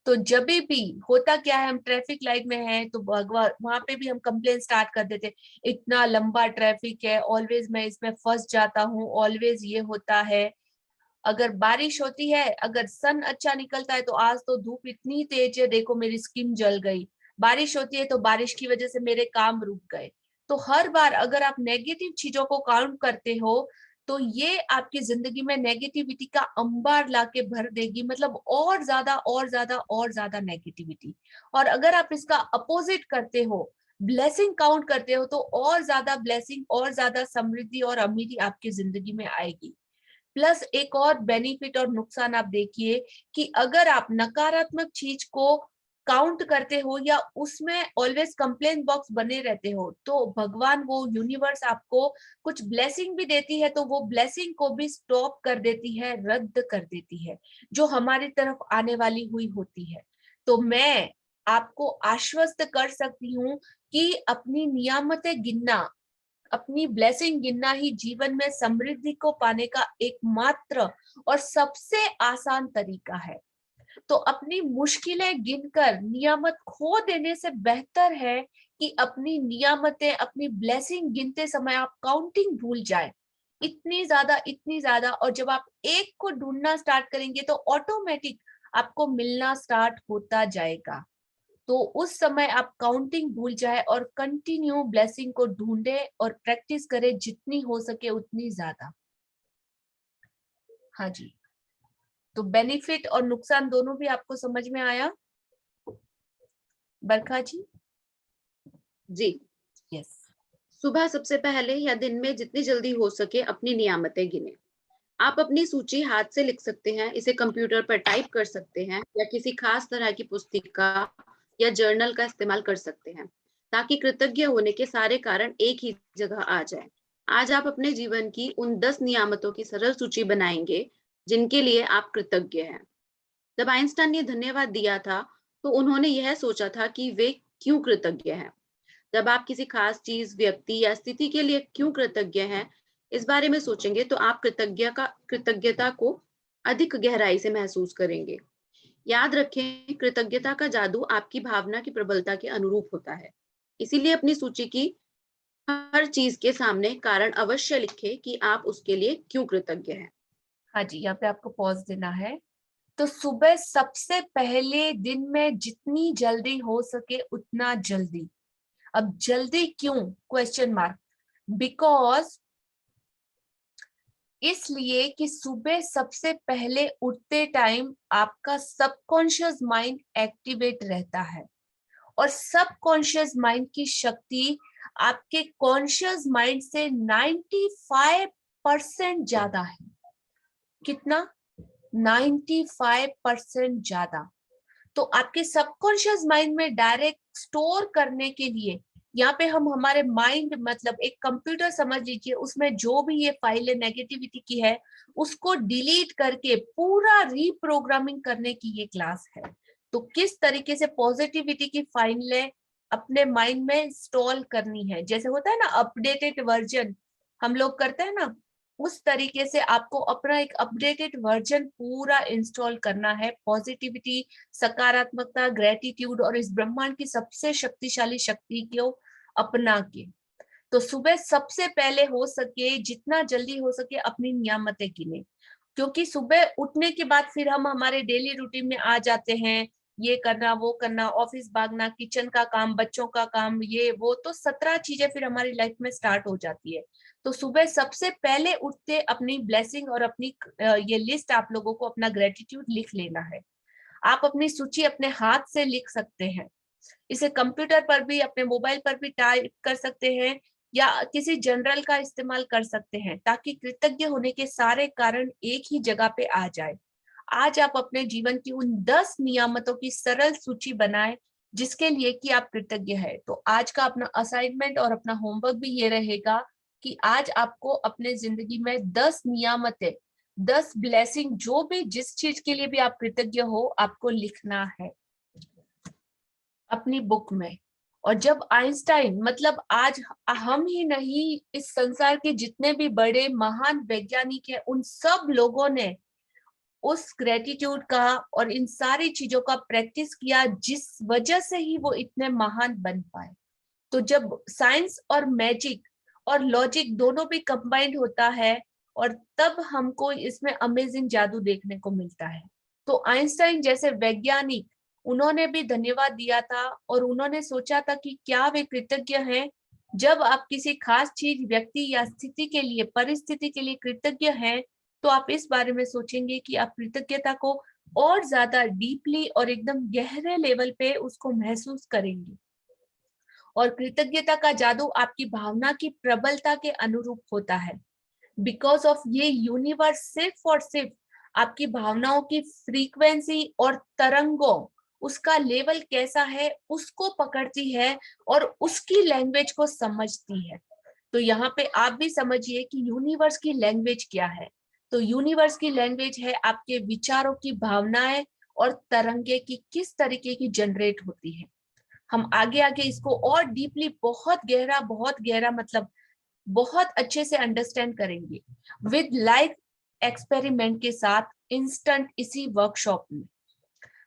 तो जब भी होता क्या है, हम ट्रैफिक लाइट में हैं तो भगवान, वहां पे भी हम कंप्लेन स्टार्ट कर देते, इतना लंबा ट्रैफिक है, ऑलवेज मैं इसमें फंस जाता हूँ, ऑलवेज ये होता है। अगर बारिश होती है, अगर सन अच्छा निकलता है तो आज तो धूप इतनी तेज है, देखो मेरी स्किन जल गई। बारिश होती है तो बारिश की वजह से मेरे काम रुक गए। तो हर बार अगर आप नेगेटिव चीजों को काउंट करते हो तो ये आपकी जिंदगी में नेगेटिविटी का अंबार लाके भर देगी, मतलब और ज्यादा और ज्यादा और ज्यादा नेगेटिविटी। और अगर आप इसका अपोजिट करते हो, ब्लेसिंग काउंट करते हो, तो और ज्यादा ब्लेसिंग और ज्यादा समृद्धि और अमीरी आपकी जिंदगी में आएगी। प्लस एक और बेनिफिट और नुकसान आप देखिए कि अगर आप नकारात्मक चीज को काउंट करते हो या उसमें ऑलवेज कंप्लेन बॉक्स बने रहते हो तो भगवान, वो यूनिवर्स आपको कुछ ब्लेसिंग भी देती है तो वो ब्लेसिंग को भी स्टॉप कर देती है, रद्द कर देती है, जो हमारी तरफ आने वाली हुई होती है। तो मैं आपको आश्वस्त कर सकती हूँ कि अपनी नियामतें गिनना, अपनी ब्लेसिंग गिनना ही जीवन में समृद्धि को पाने का एकमात्र और सबसे आसान तरीका है। तो अपनी मुश्किलें गिनकर नियामत खो देने से बेहतर है कि अपनी नियामतें, अपनी ब्लेसिंग गिनते समय आप काउंटिंग भूल जाए, इतनी ज्यादा। और जब आप एक को ढूंढना स्टार्ट करेंगे तो ऑटोमेटिक आपको मिलना स्टार्ट होता जाएगा। तो उस समय आप काउंटिंग भूल जाए और कंटिन्यू ब्लेसिंग को ढूंढे और प्रैक्टिस करें जितनी हो सके उतनी ज्यादा। हाँ जी। तो बेनिफिट और नुकसान दोनों भी आपको समझ में आया? बरखा जी? जी। यस। सुबह सबसे पहले या दिन में जितनी जल्दी हो सके अपनी नियामतें गिने। आप अपनी सूची हाथ से लिख सकते हैं, इसे कंप्यूटर पर टाइप कर सकते हैं या किसी खास तरह की पुस्तिका या जर्नल का इस्तेमाल कर सकते हैं ताकि कृतज्ञ होने के सारे कारण एक ही जगह आ जाए। आज आप अपने जीवन की उन 10 नियामतों की सरल सूची बनाएंगे जिनके लिए आप कृतज्ञ हैं। जब आइंस्टाइन ने धन्यवाद दिया था तो उन्होंने यह सोचा था कि वे क्यों कृतज्ञ हैं। जब आप किसी खास चीज, व्यक्ति या स्थिति के लिए क्यों कृतज्ञ हैं, इस बारे में सोचेंगे तो आप कृतज्ञता को अधिक गहराई से महसूस करेंगे। याद रखें, कृतज्ञता का जादू आपकी भावना की प्रबलता के अनुरूप होता है। इसीलिए अपनी सूची की हर चीज के सामने कारण अवश्य लिखें कि आप उसके लिए क्यों कृतज्ञ हैं। हाँ जी, यहाँ पे आपको पॉज देना है। तो सुबह सबसे पहले दिन में जितनी जल्दी हो सके उतना जल्दी। अब जल्दी क्यों? Question mark. बिकॉज इसलिए कि सुबह सबसे पहले उठते टाइम आपका सबकॉन्शियस माइंड एक्टिवेट रहता है, और सबकॉन्शियस माइंड की शक्ति आपके कॉन्शियस माइंड से 95% ज्यादा है। कितना? 95% ज्यादा। तो आपके सबकॉन्शियस माइंड में डायरेक्ट स्टोर करने के लिए, यहाँ पे हम हमारे माइंड मतलब एक कंप्यूटर समझ लीजिए, उसमें जो भी ये फाइल है नेगेटिविटी की है उसको डिलीट करके पूरा रीप्रोग्रामिंग करने की ये क्लास है। तो किस तरीके से पॉजिटिविटी की फाइलें अपने माइंड में इंस्टॉल करनी है, जैसे होता है ना अपडेटेड वर्जन हम लोग करते हैं ना, उस तरीके से आपको अपना एक अपडेटेड वर्जन पूरा इंस्टॉल करना है। पॉजिटिविटी, सकारात्मकता, ग्रेटिट्यूड और इस ब्रह्मांड की सबसे शक्तिशाली शक्ति को अपना के। तो सुबह सबसे पहले हो सके जितना जल्दी हो सके अपनी नियामतें गिने, क्योंकि सुबह उठने के बाद फिर हम हमारे डेली रूटीन में आ जाते हैं, ये करना वो करना, ऑफिस भागना, किचन का काम, बच्चों का काम, ये वो, तो 17 चीजें फिर हमारी लाइफ में स्टार्ट हो जाती है। तो सुबह सबसे पहले उठते अपनी ब्लेसिंग और अपनी ये लिस्ट आप लोगों को अपना ग्रेटिट्यूड लिख लेना है। आप अपनी सूची अपने हाथ से लिख सकते हैं, इसे कंप्यूटर पर भी अपने मोबाइल पर भी टाइप कर सकते हैं, या किसी जनरल का इस्तेमाल कर सकते हैं, ताकि कृतज्ञ होने के सारे कारण एक ही जगह पे आ जाए। आज आप अपने जीवन की उन 10 नियामतों की सरल सूची बनाएं जिसके लिए कि आप कृतज्ञ है। तो आज का अपना असाइनमेंट और अपना होमवर्क भी ये रहेगा कि आज आपको अपने जिंदगी में 10 नियामतें, 10 ब्लेसिंग, जो भी जिस चीज के लिए भी आप कृतज्ञ हो, आपको लिखना है अपनी बुक में। और जब आइंस्टाइन, मतलब आज हम ही नहीं, इस संसार के जितने भी बड़े महान वैज्ञानिक हैं, उन सब लोगों ने उस ग्रेटिट्यूड का और इन सारी चीजों का प्रैक्टिस किया, जिस वजह से ही वो इतने महान बन पाए। तो जब साइंस और मैजिक और लॉजिक दोनों भी कंबाइंड होता है, और तब हमको इसमें अमेजिंग जादू देखने को मिलता है। तो आइंस्टाइन जैसे वैज्ञानिक, उन्होंने भी धन्यवाद दिया था, और उन्होंने सोचा था कि क्या वे कृतज्ञ हैं। जब आप किसी खास चीज, व्यक्ति या स्थिति के लिए, परिस्थिति के लिए कृतज्ञ हैं, तो आप इस बारे में सोचेंगे कि आप कृतज्ञता को और ज्यादा डीपली और एकदम गहरे लेवल पे उसको महसूस करेंगे। और कृतज्ञता का जादू आपकी भावना की प्रबलता के अनुरूप होता है। बिकॉज ऑफ ये यूनिवर्स सिर्फ और सिर्फ आपकी भावनाओं की फ्रीक्वेंसी और तरंगों, उसका लेवल कैसा है उसको पकड़ती है और उसकी लैंग्वेज को समझती है। तो यहाँ पे आप भी समझिए कि यूनिवर्स की लैंग्वेज क्या है। तो यूनिवर्स की लैंग्वेज है आपके विचारों की भावनाएं और तरंगे की किस तरीके की जनरेट होती है। हम आगे आगे इसको और डीपली, बहुत गहरा मतलब बहुत अच्छे से अंडरस्टैंड करेंगे विद लाइव एक्सपेरिमेंट के साथ, इंस्टेंट, इसी वर्कशॉप में।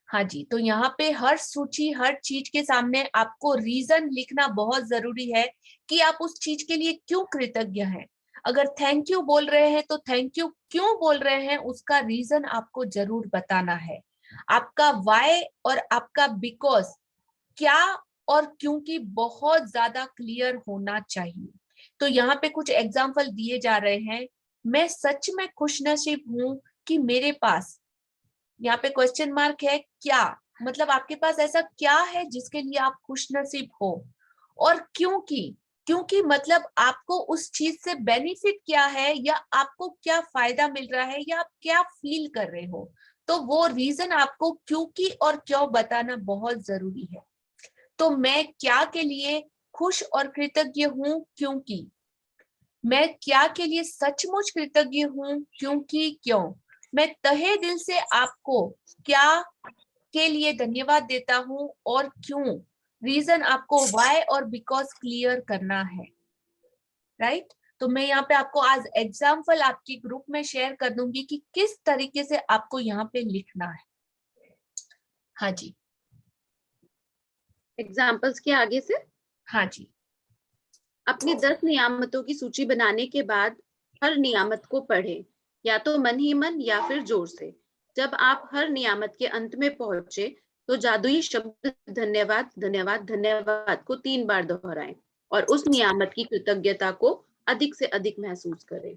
हाँ जी, तो यहाँ पे हर सूची, हर चीज के सामने आपको रीजन लिखना बहुत जरूरी है कि आप उस चीज के लिए क्यों कृतज्ञ हैं। अगर थैंक यू बोल रहे हैं तो थैंक यू क्यों बोल रहे हैं, उसका रीजन आपको जरूर बताना है। आपका वाई और आपका बिकॉज, क्या और क्योंकि बहुत ज्यादा क्लियर होना चाहिए। तो यहाँ पे कुछ एग्जाम्पल दिए जा रहे हैं। मैं सच में खुशनसीब हूं कि मेरे पास, यहाँ पे क्वेश्चन मार्क है, क्या, मतलब आपके पास ऐसा क्या है जिसके लिए आप खुशनसीब हो। और क्योंकि मतलब आपको उस चीज से बेनिफिट क्या है, या आपको क्या फायदा मिल रहा है, या आप क्या फील कर रहे हो। तो वो रीजन आपको क्योंकि और क्यों बताना बहुत जरूरी है। तो मैं क्या के लिए खुश और कृतज्ञ हूं, क्योंकि मैं क्या के लिए सचमुच कृतज्ञ हूं, क्योंकि क्यों मैं तहे दिल से आपको क्या के लिए धन्यवाद देता हूं, और क्यों, रीजन आपको वाई और बिकॉज क्लियर करना है। राइट? तो मैं यहाँ पे आपको आज एग्जाम्पल आपकी ग्रुप में शेयर कर दूंगी कि किस तरीके से आपको यहाँ पे लिखना है। हाँ जी, एग्जाम्पल्स के आगे से हाँ जी। अपनी 10 नियामतों की सूची बनाने के बाद हर नियामत को पढ़ें, या तो मन ही मन या फिर जोर से। जब आप हर नियामत के अंत में पहुंचे तो जादुई शब्द धन्यवाद धन्यवाद धन्यवाद को 3 बार दोहराएं और उस नियामत की कृतज्ञता को अधिक से अधिक महसूस करें।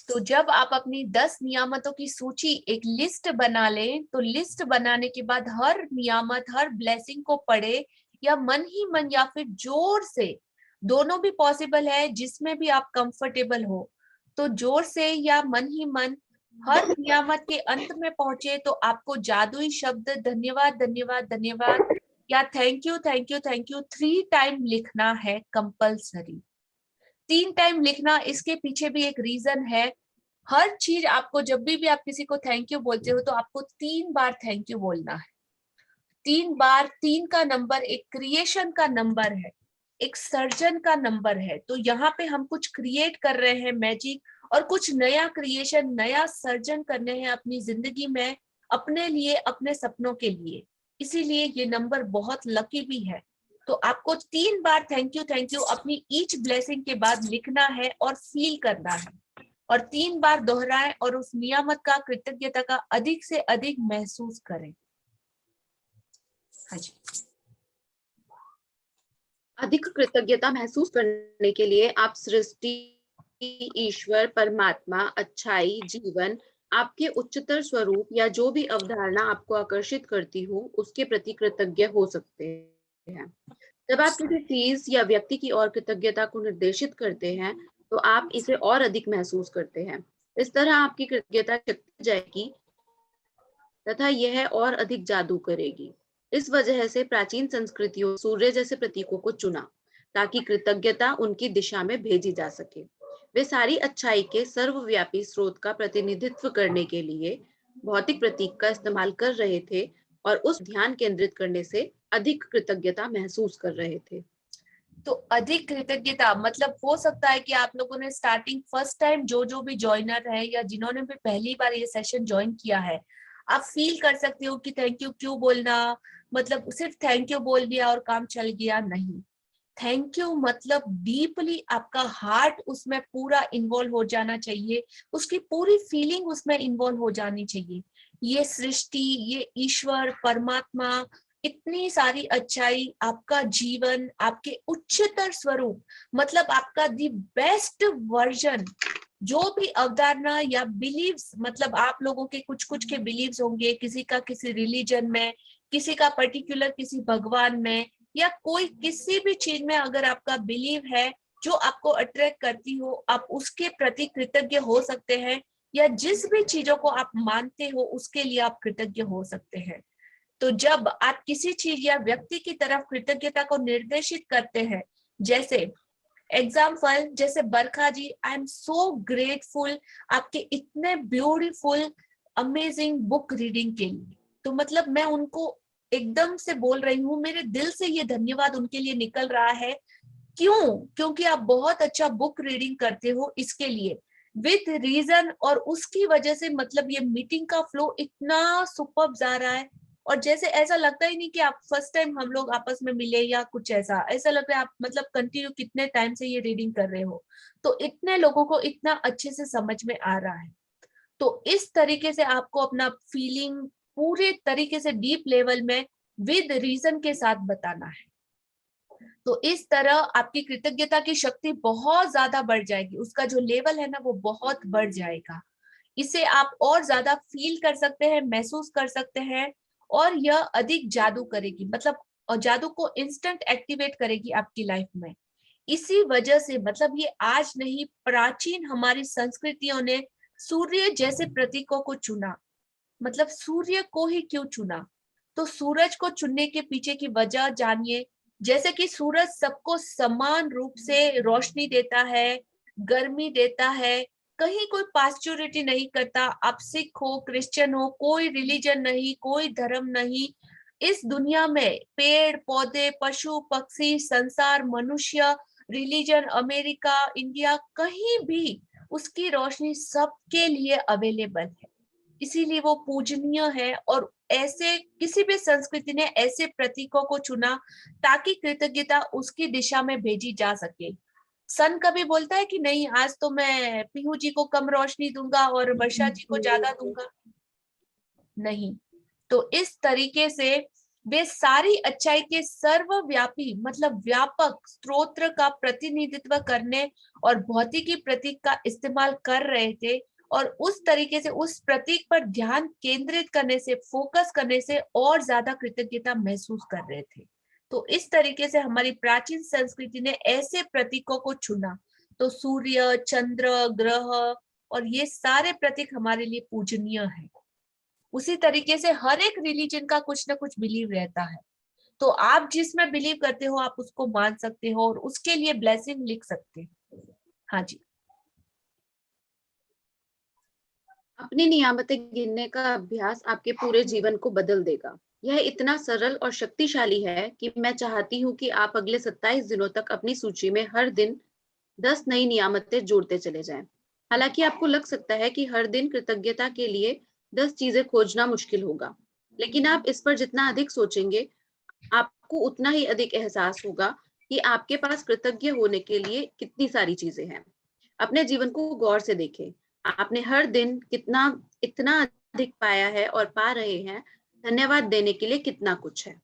तो जब आप अपनी 10 नियामतों की सूची एक लिस्ट बना लें, तो लिस्ट बनाने के बाद हर नियामत, हर ब्लेसिंग को पढ़े, या मन ही मन या फिर जोर से, दोनों भी पॉसिबल है, जिसमें भी आप कंफर्टेबल हो। तो जोर से या मन ही मन हर नियामत के अंत में पहुंचे तो आपको जादुई शब्द धन्यवाद धन्यवाद धन्यवाद या thank you thank you thank you 3 time लिखना है कंपल्सरी। 3 टाइम लिखना, इसके पीछे भी एक रीजन है। हर चीज आपको, जब भी आप किसी को थैंक यू बोलते हो तो आपको 3 बार थैंक यू बोलना है। 3 बार, 3 का नंबर एक क्रिएशन का नंबर है, एक सर्जन का नंबर है। तो यहाँ पे हम कुछ क्रिएट कर रहे हैं मैजिक, और कुछ नया क्रिएशन, नया सर्जन करने हैं अपनी जिंदगी में, अपने लिए, अपने सपनों के लिए। इसीलिए ये नंबर बहुत लकी भी है। तो आपको 3 बार थैंक यू अपनी ईच ब्लेसिंग के बाद लिखना है और फील करना है, और 3 बार दोहराएं और उस नियामत का, कृतज्ञता का अधिक से अधिक महसूस करें। हाँ जी। अधिक कृतज्ञता महसूस करने के लिए आप सृष्टि, ईश्वर, परमात्मा, अच्छाई, जीवन, आपके उच्चतर स्वरूप या जो भी अवधारणा आपको आकर्षित करती हो उसके प्रति कृतज्ञ हो सकते हैं। जब आप किसी चीज या व्यक्ति की ओर कृतज्ञता को निर्देशित करते हैं तो आप इसे और अधिक महसूस करते हैं। इस तरह आपकी कृतज्ञता शक्ति जाएगी तथा यह और अधिक जादू करेगी। इस वजह से प्राचीन संस्कृतियों सूर्य जैसे प्रतीकों को चुना ताकि कृतज्ञता उनकी दिशा में भेजी जा सके। वे सारी अच्छाई के सर्वव्यापी स्रोत का प्रतिनिधित्व करने के लिए भौतिक प्रतीक का इस्तेमाल कर रहे थे और उस ध्यान केंद्रित करने से अधिक कृतज्ञता महसूस कर रहे थे। तो अधिक कृतज्ञता मतलब हो सकता है कि आप लोगों ने स्टार्टिंग फर्स्ट टाइम जो भी ज्वाइनर है या जिन्होंने भी पहली बार ये सेशन ज्वाइन किया है, आप फील कर सकते हो कि थैंक यू क्यों बोलना, मतलब सिर्फ थैंक यू बोल दिया और काम चल गया। नहीं, थैंक यू मतलब डीपली आपका हार्ट उसमें पूरा इन्वॉल्व हो जाना चाहिए, उसकी पूरी फीलिंग उसमें इन्वॉल्व हो जानी चाहिए। ये सृष्टि, ये ईश्वर, परमात्मा, इतनी सारी अच्छाई, आपका जीवन, आपके उच्चतर स्वरूप, मतलब आपका दी बेस्ट वर्जन, जो भी अवधारणा या बिलीव्स, मतलब आप लोगों के कुछ कुछ के बिलीव्स होंगे, किसी का किसी रिलीजन में, किसी का पर्टिकुलर किसी भगवान में, या कोई किसी भी चीज में अगर आपका बिलीव है जो आपको अट्रैक्ट करती हो, आप उसके प्रति कृतज्ञ हो सकते हैं, या जिस भी चीजों को आप मानते हो उसके लिए आप कृतज्ञ हो सकते हैं। तो जब आप किसी चीज या व्यक्ति की तरफ कृतज्ञता को निर्देशित करते हैं, जैसे एग्जाम्पल, जैसे बरखा जी, आई एम सो ग्रेटफुल आपके इतने ब्यूटीफुल अमेजिंग बुक रीडिंग के लिए, तो मतलब मैं उनको एकदम से बोल रही हूँ, मेरे दिल से ये धन्यवाद उनके लिए निकल रहा है। क्यों? क्योंकि आप बहुत अच्छा बुक रीडिंग करते हो, इसके लिए विथ रीजन, और उसकी वजह से मतलब ये मीटिंग का फ्लो इतना सुपर्ब जा रहा है, और जैसे ऐसा लगता ही नहीं कि आप फर्स्ट टाइम हम लोग आपस में मिले या कुछ ऐसा लग रहा है आप मतलब कंटिन्यू कितने टाइम से ये रीडिंग कर रहे हो, तो इतने लोगों को इतना अच्छे से समझ में आ रहा है। तो इस तरीके से आपको अपना फीलिंग पूरे तरीके से डीप लेवल में विद रीजन के साथ बताना है। तो इस तरह आपकी कृतज्ञता की शक्ति बहुत ज्यादा बढ़ जाएगी, उसका जो लेवल है ना वो बहुत बढ़ जाएगा। इसे आप और ज्यादा फील कर सकते हैं, महसूस कर सकते हैं, और यह अधिक जादू करेगी, मतलब और जादू को इंस्टेंट एक्टिवेट करेगी आपकी लाइफ में। इसी वजह से मतलब ये आज नहीं, प्राचीन हमारी संस्कृतियों ने सूर्य जैसे प्रतीकों को चुना। मतलब सूर्य को ही क्यों चुना? तो सूरज को चुनने के पीछे की वजह जानिए। जैसे कि सूरज सबको समान रूप से रोशनी देता है, गर्मी देता है, कहीं कोई पार्शियलिटी नहीं करता, आप सिख हो, क्रिश्चियन हो, कोई रिलीजन नहीं, कोई धर्म नहीं, इस दुनिया में पेड़ पौधे, पशु पक्षी, संसार, मनुष्य, रिलीजन, अमेरिका, इंडिया, कहीं भी उसकी रोशनी सबके लिए अवेलेबल है, इसीलिए वो पूजनीय है। और ऐसे किसी भी संस्कृति ने ऐसे प्रतीकों को चुना ताकि कृतज्ञता उसकी दिशा में भेजी जा सके। सन कभी बोलता है कि नहीं, आज तो मैं पीहू जी को कम रोशनी दूंगा और वर्षा जी को ज्यादा दूंगा? नहीं। तो इस तरीके से वे सारी अच्छाई के सर्वव्यापी मतलब व्यापक स्त्रोत्र का प्रतिनिधित्व करने और भौतिकी प्रतीक का इस्तेमाल कर रहे थे, और उस तरीके से उस प्रतीक पर ध्यान केंद्रित करने से, फोकस करने से और ज्यादा कृतज्ञता महसूस कर रहे थे। तो इस तरीके से हमारी प्राचीन संस्कृति ने ऐसे प्रतीकों को चुना। तो सूर्य, चंद्र, ग्रह और ये सारे प्रतीक हमारे लिए पूजनीय है। उसी तरीके से हर एक रिलीजन का कुछ ना कुछ बिलीव रहता है। तो आप जिसमें बिलीव करते हो आप उसको मान सकते हो और उसके लिए ब्लेसिंग लिख सकते हो। हाँ जी। अपनी नियामतें गिनने का अभ्यास आपके पूरे जीवन को बदल देगा। यह इतना सरल और शक्तिशाली है कि मैं चाहती हूँ कि आप अगले 27 दिनों तक अपनी सूची में हर दिन 10 नई नियामतें जोड़ते चले जाएं। हालांकि आपको लग सकता है कि हर दिन कृतज्ञता के लिए 10 चीजें खोजना मुश्किल होगा, लेकिन आप इस पर जितना अधिक सोचेंगे, आपको उतना ही अधिक एहसास होगा कि आपके पास कृतज्ञ होने के लिए कितनी सारी चीजें हैं। अपने जीवन को गौर से देखें। आपने हर दिन इतना अधिक पाया है और पा रहे हैं। धन्यवाद देने के लिए कितना कुछ है।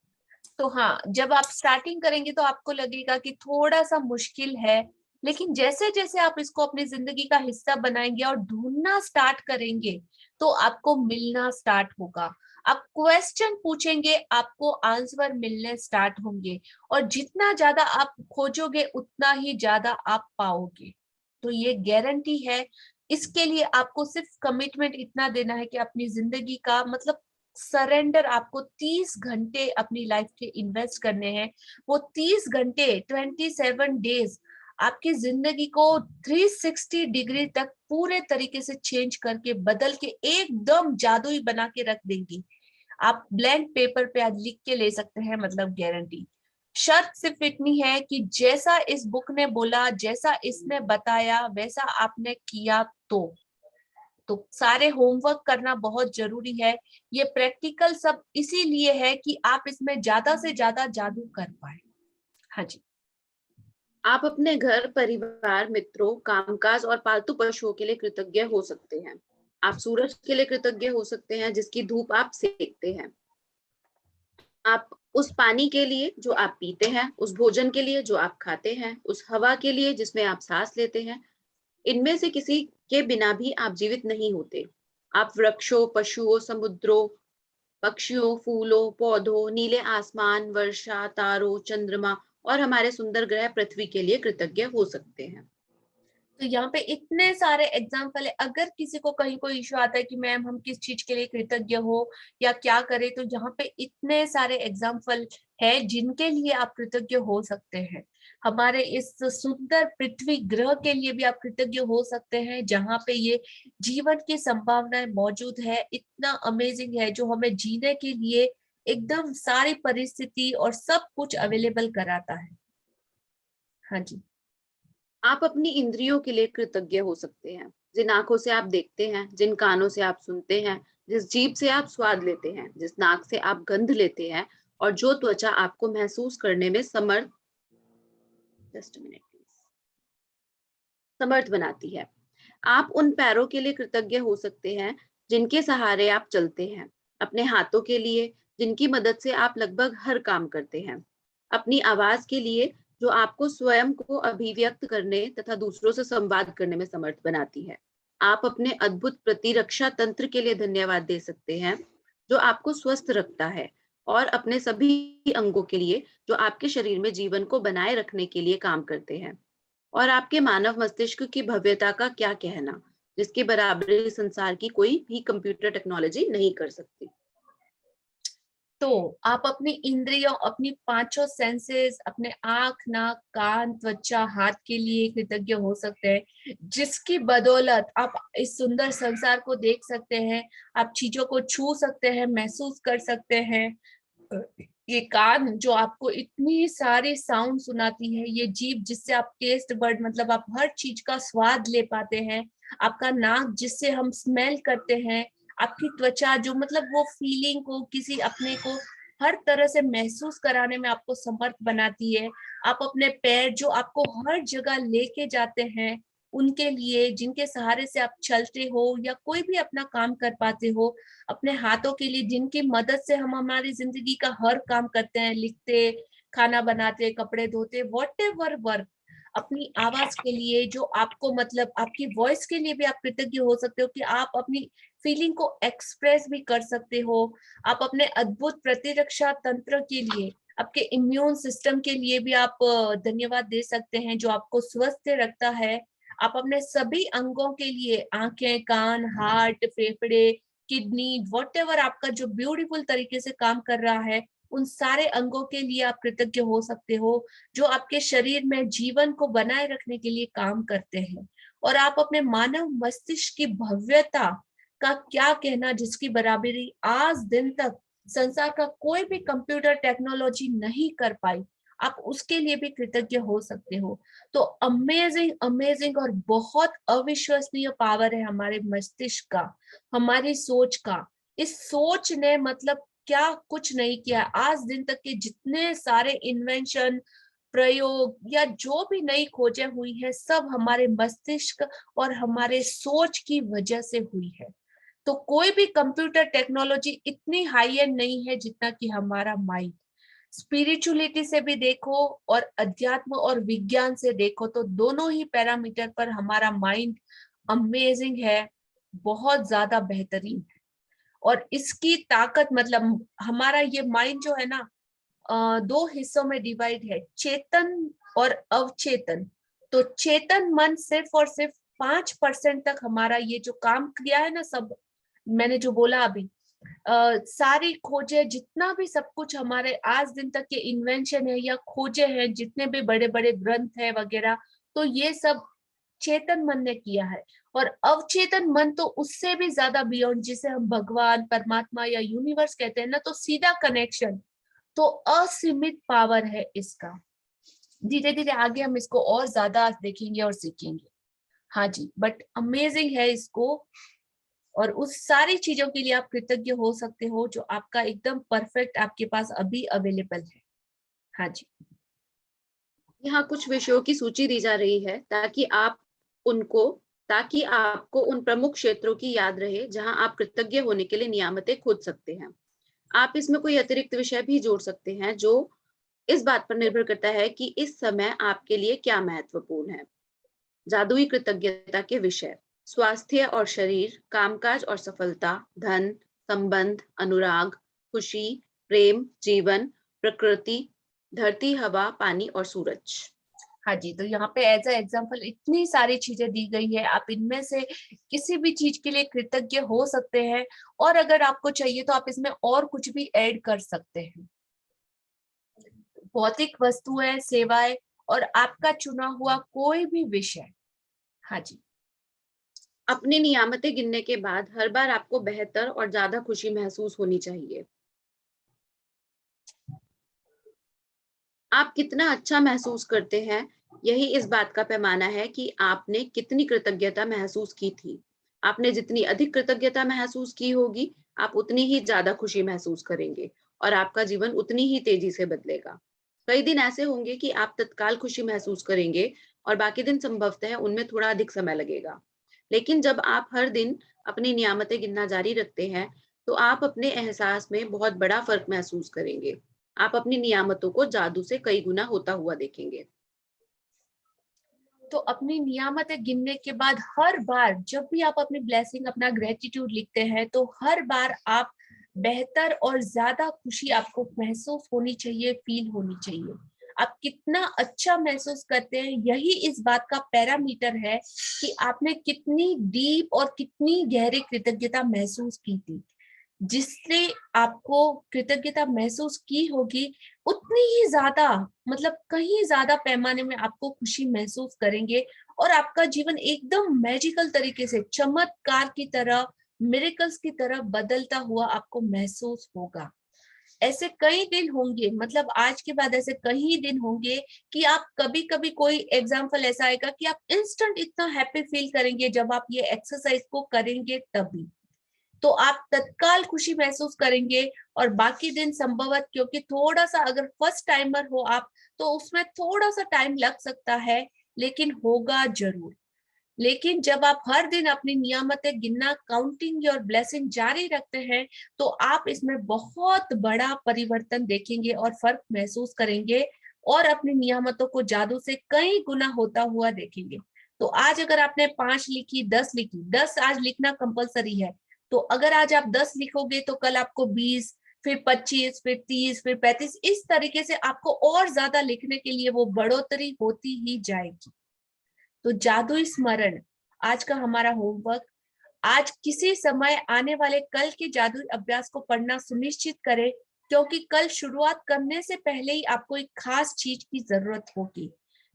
तो हाँ, जब आप स्टार्टिंग करेंगे तो आपको लगेगा कि थोड़ा सा मुश्किल है, लेकिन जैसे जैसे आप इसको अपनी जिंदगी का हिस्सा बनाएंगे और ढूंढना स्टार्ट करेंगे तो आपको मिलना स्टार्ट होगा। आप क्वेश्चन पूछेंगे, आपको आंसर मिलने स्टार्ट होंगे, और जितना ज्यादा आप खोजोगे उतना ही ज्यादा आप पाओगे। तो ये गारंटी है। इसके लिए आपको सिर्फ कमिटमेंट इतना देना है कि अपनी जिंदगी का मतलब सरेंडर आपको 30 घंटे अपनी लाइफ के इन्वेस्ट करने हैं। वो 30 घंटे 27 डेज आपकी जिंदगी को 360 डिग्री तक पूरे तरीके से चेंज करके, बदल के एकदम जादुई बना के रख देंगी। आप ब्लैंक पेपर पे आज लिख के ले सकते हैं, मतलब गारंटी। शर्त सिर्फ इतनी है कि जैसा इस बुक ने बोला, जैसा इसने बताया, वैसा आपने किया। तो सारे होमवर्क करना बहुत जरूरी है। ये प्रैक्टिकल सब इसीलिए है कि आप इसमें ज्यादा से ज्यादा जादू कर पाए। हाँ जी। आप अपने घर, परिवार, मित्रों, कामकाज और पालतू पशुओं के लिए कृतज्ञ हो सकते हैं। आप सूरज के लिए कृतज्ञ हो सकते हैं जिसकी धूप आप सेकते हैं। आप उस पानी के लिए जो आप पीते हैं, उस भोजन के लिए जो आप खाते हैं, उस हवा के लिए जिसमें आप सांस लेते हैं। इनमें से किसी के बिना भी आप जीवित नहीं होते। आप वृक्षों, पशुओं, समुद्रों, पक्षियों, फूलों, पौधों, नीले आसमान, वर्षा, तारों, चंद्रमा और हमारे सुंदर ग्रह पृथ्वी के लिए कृतज्ञ हो सकते हैं। तो यहाँ पे इतने सारे एग्जाम्पल है। अगर किसी को कहीं कोई इश्यू आता है कि मैम हम किस चीज के लिए कृतज्ञ हो या क्या करें, तो यहाँ पे इतने सारे एग्जाम्पल है जिनके लिए आप कृतज्ञ हो सकते हैं। हमारे इस सुंदर पृथ्वी ग्रह के लिए भी आप कृतज्ञ हो सकते हैं, जहाँ पे ये जीवन की संभावनाएं मौजूद है। इतना अमेजिंग है, जो हमें जीने के लिए एकदम सारी परिस्थिति और सब कुछ अवेलेबल कराता है। हाँ जी। आप अपनी इंद्रियों के लिए कृतज्ञ हो सकते हैं। जिन आंखों से आप देखते हैं, जिन कानों से आप सुनते हैं, जिस जीभ से आप स्वाद लेते हैं, जिस नाक से आप गंध लेते हैं और जो त्वचा आपको महसूस करने में समर्थ बनाती है। आप उन पैरों के लिए कृतज्ञ हो सकते हैं जिनके सहारे आप चलते हैं, अपने हाथों के लिए जिनकी मदद से आप लगभग हर काम करते हैं, अपनी आवाज के लिए जो आपको स्वयं को अभिव्यक्त करने तथा दूसरों से संवाद करने में समर्थ बनाती है। आप अपने अद्भुत प्रतिरक्षा तंत्र के लिए धन्यवाद दे सकते हैं जो आपको स्वस्थ रखता है, और अपने सभी अंगों के लिए जो आपके शरीर में जीवन को बनाए रखने के लिए काम करते हैं। और आपके मानव मस्तिष्क की भव्यता का क्या कहना, जिसकी बराबरी संसार की कोई भी कंप्यूटर टेक्नोलॉजी नहीं कर सकती। तो आप अपनी इंद्रियों, अपनी पांचों सेंसेस, अपने आंख, नाक, कान, त्वचा, हाथ के लिए कृतज्ञ हो सकते हैं, जिसकी बदौलत आप इस सुंदर संसार को देख सकते हैं, आप चीजों को छू सकते हैं, महसूस कर सकते हैं। ये कान जो आपको इतनी सारी साउंड सुनाती है, ये जीभ जिससे आप टेस्ट बर्ड मतलब आप हर चीज का स्वाद ले पाते हैं, आपका नाक जिससे हम स्मेल करते हैं, आपकी त्वचा जो मतलब वो फीलिंग को किसी अपने को हर तरह से महसूस कराने में आपको समर्थ बनाती है। आप अपने पैर जो आपको हर जगह लेके जाते हैं, उनके लिए जिनके सहारे से आप चलते हो या कोई भी अपना काम कर पाते हो, अपने हाथों के लिए जिनकी मदद से हम हमारी जिंदगी का हर काम करते हैं, लिखते, खाना बनाते, कपड़े धोते, व्हाटएवर वर्क, अपनी आवाज के लिए जो आपको मतलब आपकी वॉइस के लिए भी आप कृतज्ञ हो सकते हो कि आप अपनी फीलिंग को एक्सप्रेस भी कर सकते हो। आप अपने अद्भुत प्रतिरक्षा तंत्र के लिए, आपके इम्यून सिस्टम के लिए भी आप धन्यवाद दे सकते हैं जो आपको स्वस्थ रखता है। आप अपने सभी अंगों के लिए आंखें, कान, हार्ट, फेफड़े, किडनी, व्हाटएवर आपका जो ब्यूटीफुल तरीके से काम कर रहा है, उन सारे अंगों के लिए आप कृतज्ञ हो सकते हो जो आपके शरीर में जीवन को बनाए रखने के लिए काम करते हैं। और आप अपने मानव मस्तिष्क की भव्यता का क्या कहना, जिसकी बराबरी आज दिन तक संसार का कोई भी कंप्यूटर टेक्नोलॉजी नहीं कर पाई, आप उसके लिए भी कृतज्ञ हो सकते हो। तो अमेजिंग अमेजिंग और बहुत अविश्वसनीय पावर है हमारे मस्तिष्क का, हमारी सोच का। इस सोच ने मतलब क्या कुछ नहीं किया। आज दिन तक के जितने सारे इन्वेंशन, प्रयोग या जो भी नई खोजें हुई है, सब हमारे मस्तिष्क और हमारे सोच की वजह से हुई है। तो कोई भी कंप्यूटर टेक्नोलॉजी इतनी हाई एंड नहीं है जितना कि हमारा माइंड। स्पिरिचुअलिटी से भी देखो और अध्यात्म और विज्ञान से देखो तो दोनों ही पैरामीटर पर हमारा माइंड अमेजिंग है, बहुत ज्यादा बेहतरीन है। और इसकी ताकत मतलब हमारा ये माइंड जो है ना, दो हिस्सों में डिवाइड है, चेतन और अवचेतन। तो चेतन मन सिर्फ और सिर्फ 5% तक हमारा ये जो काम किया है ना, सब मैंने जो बोला अभी, सारी खोजें, जितना भी सब कुछ हमारे आज दिन तक के इन्वेंशन है या खोजे हैं, जितने भी बड़े बड़े ग्रंथ है वगैरह, तो ये सब चेतन मन ने किया है। और अवचेतन मन तो उससे भी ज्यादा बियॉन्ड, जिसे हम भगवान, परमात्मा या यूनिवर्स कहते हैं ना, तो सीधा कनेक्शन, तो असीमित पावर है इसका। धीरे धीरे आगे हम इसको और ज्यादा देखेंगे और सीखेंगे। हाँ जी, बट अमेजिंग है इसको। और उस सारी चीजों के लिए आप कृतज्ञ हो सकते हो जो आपका एकदम परफेक्ट आपके पास अभी अवेलेबल है। हाँ जी, यहाँ कुछ विषयों की सूची दी जा रही है ताकि आपको उन प्रमुख क्षेत्रों की याद रहे जहां आप कृतज्ञ होने के लिए नियामतें खोज सकते हैं। आप इसमें कोई अतिरिक्त विषय भी जोड़ सकते हैं जो इस बात पर निर्भर करता है कि इस समय आपके लिए क्या महत्वपूर्ण है। जादुई कृतज्ञता के विषय: स्वास्थ्य और शरीर, कामकाज और सफलता, धन, संबंध, अनुराग, खुशी, प्रेम, जीवन, प्रकृति, धरती, हवा, पानी और सूरज। हाँ जी। तो यहाँ पे एज अ एग्जाम्पल इतनी सारी चीजें दी गई है, आप इनमें से किसी भी चीज के लिए कृतज्ञ हो सकते हैं। और अगर आपको चाहिए तो आप इसमें और कुछ भी ऐड कर सकते हैं। भौतिक वस्तुएं, सेवाएं और आपका चुना हुआ कोई भी विषय। हाँ जी, अपनी नियामतें गिनने के बाद हर बार आपको बेहतर और ज्यादा खुशी महसूस होनी चाहिए। आप कितना अच्छा महसूस करते हैं, यही इस बात का पैमाना है कि आपने कितनी कृतज्ञता महसूस की थी। आपने जितनी अधिक कृतज्ञता महसूस की होगी, आप उतनी ही ज्यादा खुशी महसूस करेंगे और आपका जीवन उतनी ही तेजी से बदलेगा। कई दिन ऐसे होंगे कि आप तत्काल खुशी महसूस करेंगे और बाकी दिन संभवतः उनमें थोड़ा अधिक समय लगेगा। लेकिन जब आप हर दिन अपनी नियामतें गिनना जारी रखते हैं, तो आप अपने एहसास में बहुत बड़ा फर्क महसूस करेंगे। आप अपनी नियामतों को जादू से कई गुना होता हुआ देखेंगे। तो अपनी नियामतें गिनने के बाद हर बार जब भी आप अपनी ब्लेसिंग, अपना ग्रेटिट्यूड लिखते हैं, तो हर बार आप बेहतर और ज्यादा खुशी आपको महसूस होनी चाहिए, फील होनी चाहिए। आप कितना अच्छा महसूस करते हैं, यही इस बात का पैरामीटर है कि आपने कितनी डीप और कितनी गहरी कृतज्ञता महसूस की थी। जिससे आपको कृतज्ञता महसूस की होगी, उतनी ही ज्यादा मतलब कहीं ज्यादा पैमाने में आपको खुशी महसूस करेंगे और आपका जीवन एकदम मैजिकल तरीके से, चमत्कार की तरह, मिरेकल्स की तरह बदलता हुआ आपको महसूस होगा। ऐसे कई दिन होंगे, मतलब आज के बाद ऐसे कई दिन होंगे कि आप कभी कभी कोई एग्जाम्पल ऐसा आएगा कि आप इंस्टेंट इतना हैप्पी फील करेंगे जब आप ये एक्सरसाइज को करेंगे, तभी तो आप तत्काल खुशी महसूस करेंगे। और बाकी दिन संभवत, क्योंकि थोड़ा सा अगर फर्स्ट टाइमर हो आप तो उसमें थोड़ा सा टाइम लग सकता है, लेकिन होगा जरूर। लेकिन जब आप हर दिन अपनी नियामतें गिनना, काउंटिंग योर ब्लेसिंग जारी रखते हैं, तो आप इसमें बहुत बड़ा परिवर्तन देखेंगे और फर्क महसूस करेंगे और अपनी नियामतों को जादू से कई गुना होता हुआ देखेंगे। तो आज अगर आपने 5 लिखी, 10 लिखी, 10 आज लिखना कंपलसरी है, तो अगर आज आप 10 लिखोगे तो कल आपको 20, फिर 25, फिर 30, फिर 35, इस तरीके से आपको और ज्यादा लिखने के लिए वो बढ़ोतरी होती ही जाएगी। तो जादुई स्मरण आज का हमारा होमवर्क। आज किसी समय आने वाले कल के जादुई अभ्यास को पढ़ना सुनिश्चित करें, क्योंकि कल शुरुआत करने से पहले ही आपको एक खास चीज की जरूरत होगी।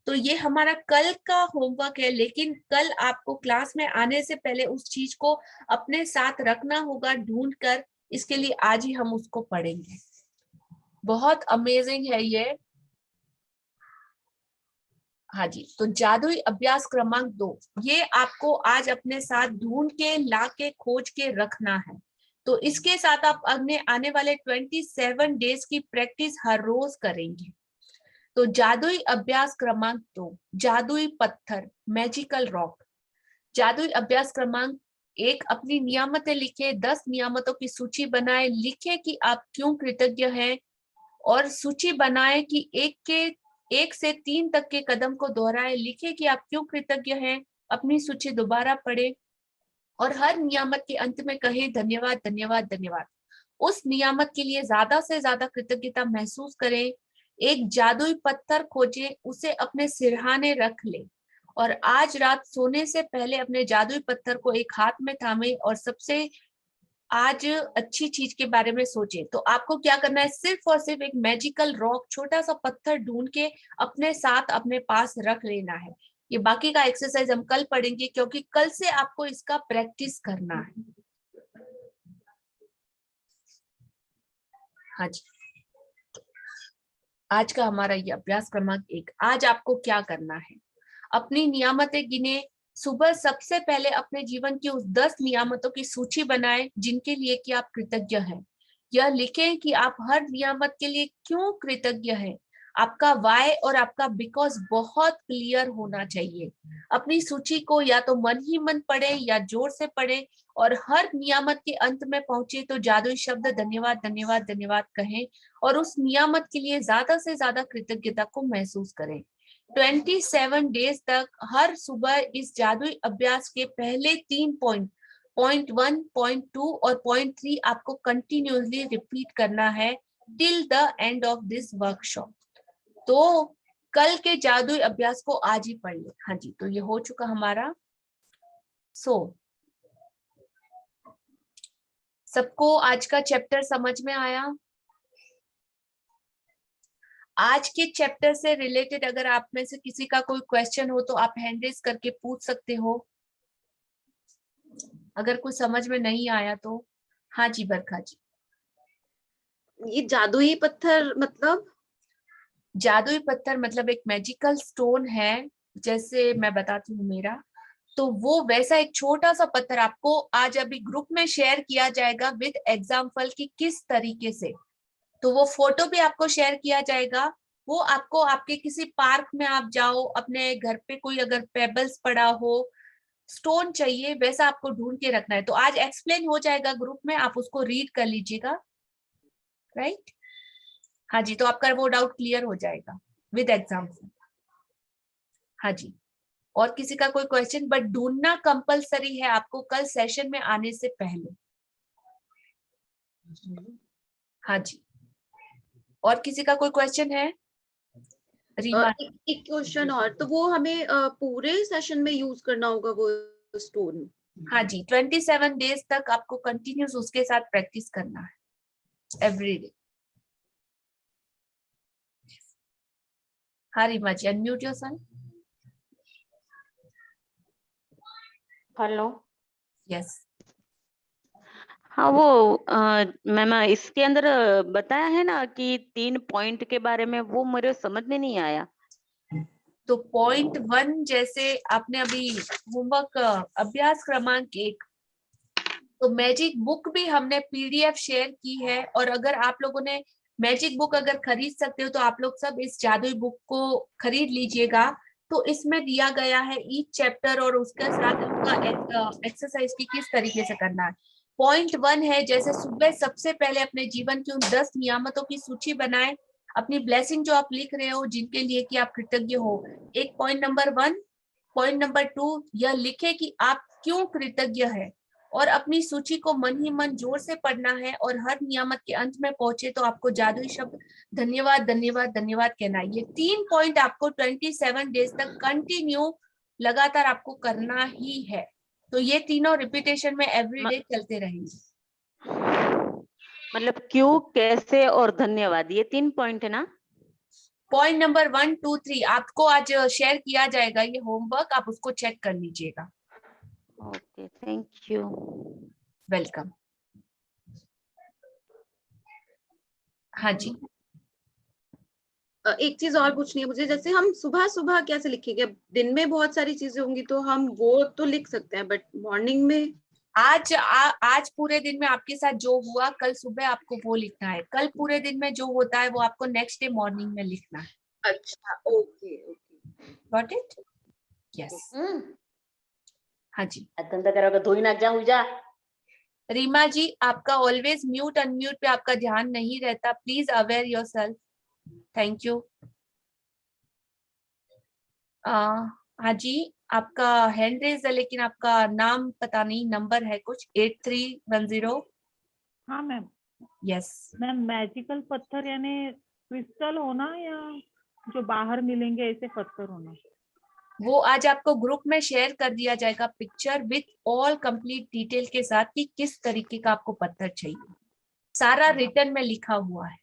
तो ये हमारा कल का होमवर्क है, लेकिन कल आपको क्लास में आने से पहले उस चीज को अपने साथ रखना होगा ढूंढ कर। इसके लिए आज ही हम उसको पढ़ेंगे। बहुत अमेजिंग है ये। हाँ जी, तो जादुई अभ्यास क्रमांक 2, ये आपको आज अपने साथ ढूंढ के, ला के, खोज के रखना है। तो इसके साथ आप अगले आने वाले 27 डेज की प्रैक्टिस हर रोज करेंगे। तो जादुई अभ्यास क्रमांक 2, जादुई पत्थर, मैजिकल रॉक। जादुई अभ्यास क्रमांक 1, अपनी नियामतें लिखे, 10 नियामतों की सूची बनाए, लिखे कि आप क्यों कृतज्ञ हैं, और सूची बनाए कि 1 से 3 तक के कदम को दोहराए, लिखे कि आप क्यों कृतज्ञ हैं, अपनी सूची दोबारा पढ़े और हर नियामत के अंत में कहें धन्यवाद, धन्यवाद, धन्यवाद। उस नियामत के लिए ज्यादा से ज्यादा कृतज्ञता महसूस करें। एक जादुई पत्थर खोजें, उसे अपने सिरहाने रख ले और आज रात सोने से पहले अपने जादुई पत्थर को एक हाथ में थामे और सबसे आज अच्छी चीज के बारे में सोचे। तो आपको क्या करना है, सिर्फ और सिर्फ एक मैजिकल रॉक, छोटा सा पत्थर ढूंढ के अपने साथ अपने पास रख लेना है। ये बाकी का एक्सरसाइज हम कल पढ़ेंगे, क्योंकि कल से आपको इसका प्रैक्टिस करना है। हाँ जी, आज का हमारा ये अभ्यास क्रमांक 1। आज आपको क्या करना है, अपनी नियामतें गिने। सुबह सबसे पहले अपने जीवन की उस 10 नियामतों की सूची बनाएं जिनके लिए कि आप कृतज्ञ हैं। यह लिखें कि आप हर नियामत के लिए क्यों कृतज्ञ हैं। आपका वाई और आपका बिकॉज बहुत क्लियर होना चाहिए। अपनी सूची को या तो मन ही मन पढ़े या जोर से पढ़े और हर नियामत के अंत में पहुंचे तो जादुई शब्द धन्यवाद, धन्यवाद, धन्यवाद कहें और उस नियामत के लिए ज्यादा से ज्यादा कृतज्ञता को महसूस करें। 27 डेज तक हर सुबह इस जादुई अभ्यास के पहले 3 पॉइंट, पॉइंट 1, पॉइंट 2 और पॉइंट 3 आपको कंटिन्यूअसली रिपीट करना है till the end of this workshop. तो कल के जादुई अभ्यास को आज ही पढ़ ले। हाँ जी, तो ये हो चुका हमारा। सबको आज का चैप्टर समझ में आया? आज के चैप्टर से रिलेटेड अगर आप में से किसी का कोई क्वेश्चन हो तो आप हैंड रेज करके पूछ सकते हो, अगर कुछ समझ में नहीं आया तो। हाँ जी बरखा जी। ये जादुई पत्थर मतलब? जादुई पत्थर मतलब एक मैजिकल स्टोन है, जैसे मैं बताती हूँ मेरा, तो वो वैसा एक छोटा सा पत्थर आपको आज अभी ग्रुप में शेयर किया जाएगा विद एग्जाम्पल की किस तरीके से। तो वो फोटो भी आपको शेयर किया जाएगा। वो आपको आपके किसी पार्क में आप जाओ, अपने घर पे कोई अगर पेबल्स पड़ा हो, स्टोन चाहिए, वैसा आपको ढूंढ के रखना है। तो आज एक्सप्लेन हो जाएगा ग्रुप में, आप उसको रीड कर लीजिएगा। राइट? हाँ जी, तो आपका वो डाउट क्लियर हो जाएगा विद एग्जाम्पल। हाँ जी, और किसी का कोई क्वेश्चन? बट ढूंढना कंपलसरी है आपको कल सेशन में आने से पहले। हाँ जी, और किसी का कोई क्वेश्चन है? रीमा। एक क्वेश्चन और, तो वो हमें पूरे सेशन में यूज करना होगा वो स्टोन? हाँ जी, 27 डेज तक आपको कंटिन्यूस उसके साथ प्रैक्टिस करना है एवरी डे। हाँ रीमा जी, अनम्यूट योरसेल्फ। हेलो। यस। हाँ, वो मैम इसके अंदर बताया है ना कि 3 पॉइंट के बारे में, वो मेरे समझ में नहीं आया। तो पॉइंट 1 जैसे आपने अभी होमवर्क अभ्यास क्रमांक 1, तो मैजिक बुक भी हमने पीडीएफ शेयर की है, और अगर आप लोगों ने मैजिक बुक अगर खरीद सकते हो तो आप लोग सब इस जादुई बुक को खरीद लीजिएगा। तो इसमें दिया गया है ईच चैप्टर और उसके साथ उनका एक्सरसाइज की किस तरीके से करना है। पॉइंट 1 है, जैसे सुबह सबसे पहले अपने जीवन की उन 10 नियामतों की सूची बनाएं, अपनी ब्लेसिंग जो आप लिख रहे हो जिनके लिए कि आप कृतज्ञ हो। एक पॉइंट नंबर 1। पॉइंट नंबर 2, यह लिखे कि आप क्यों कृतज्ञ है, और अपनी सूची को मन ही मन जोर से पढ़ना है, और हर नियामत के अंत में पहुंचे तो आपको जादुई शब्द धन्यवाद धन्यवाद धन्यवाद कहना है। ये 3 पॉइंट आपको 27 डेज तक कंटिन्यू लगातार आपको करना ही है। तो ये तीनों रिपीटेशन में एवरीडे चलते रहेंगे। मतलब क्यों, कैसे और धन्यवाद, ये 3 पॉइंट है ना? पॉइंट नंबर 1, 2, 3 आपको आज शेयर किया जाएगा ये होमवर्क, आप उसको चेक कर लीजिएगा। Okay, thank you. वेलकम। हाँ जी। एक चीज और पूछनी है मुझे, जैसे हम सुबह सुबह कैसे लिखेंगे? दिन में बहुत सारी चीजें होंगी तो हम वो तो लिख सकते हैं, बट मॉर्निंग में आज पूरे दिन में आपके साथ जो हुआ कल सुबह आपको वो लिखना है। कल पूरे दिन में जो होता है वो आपको नेक्स्ट डे मॉर्निंग में लिखना है। अच्छा, okay okay, got it? Yes. हाँ जी। धंधा करोगे धोई ना जा हुई जा। रीमा जी, आपका ऑलवेज म्यूट अनम्यूट पे आपका ध्यान नहीं रहता, please aware yourself. Thank you. हाँ जी, आपका हैंड रेज है लेकिन आपका नाम पता नहीं, नंबर है कुछ 8310। हाँ मैम। यस। मैम मैजिकल पत्थर यानी क्रिस्टल होना या जो बाहर मिलेंगे ऐसे पत्थर होना? वो आज आपको ग्रुप में शेयर कर दिया जाएगा picture with all complete detail के साथ कि किस तरीके का आपको पत्थर चाहिए। सारा रिटर्न में लिखा हुआ है।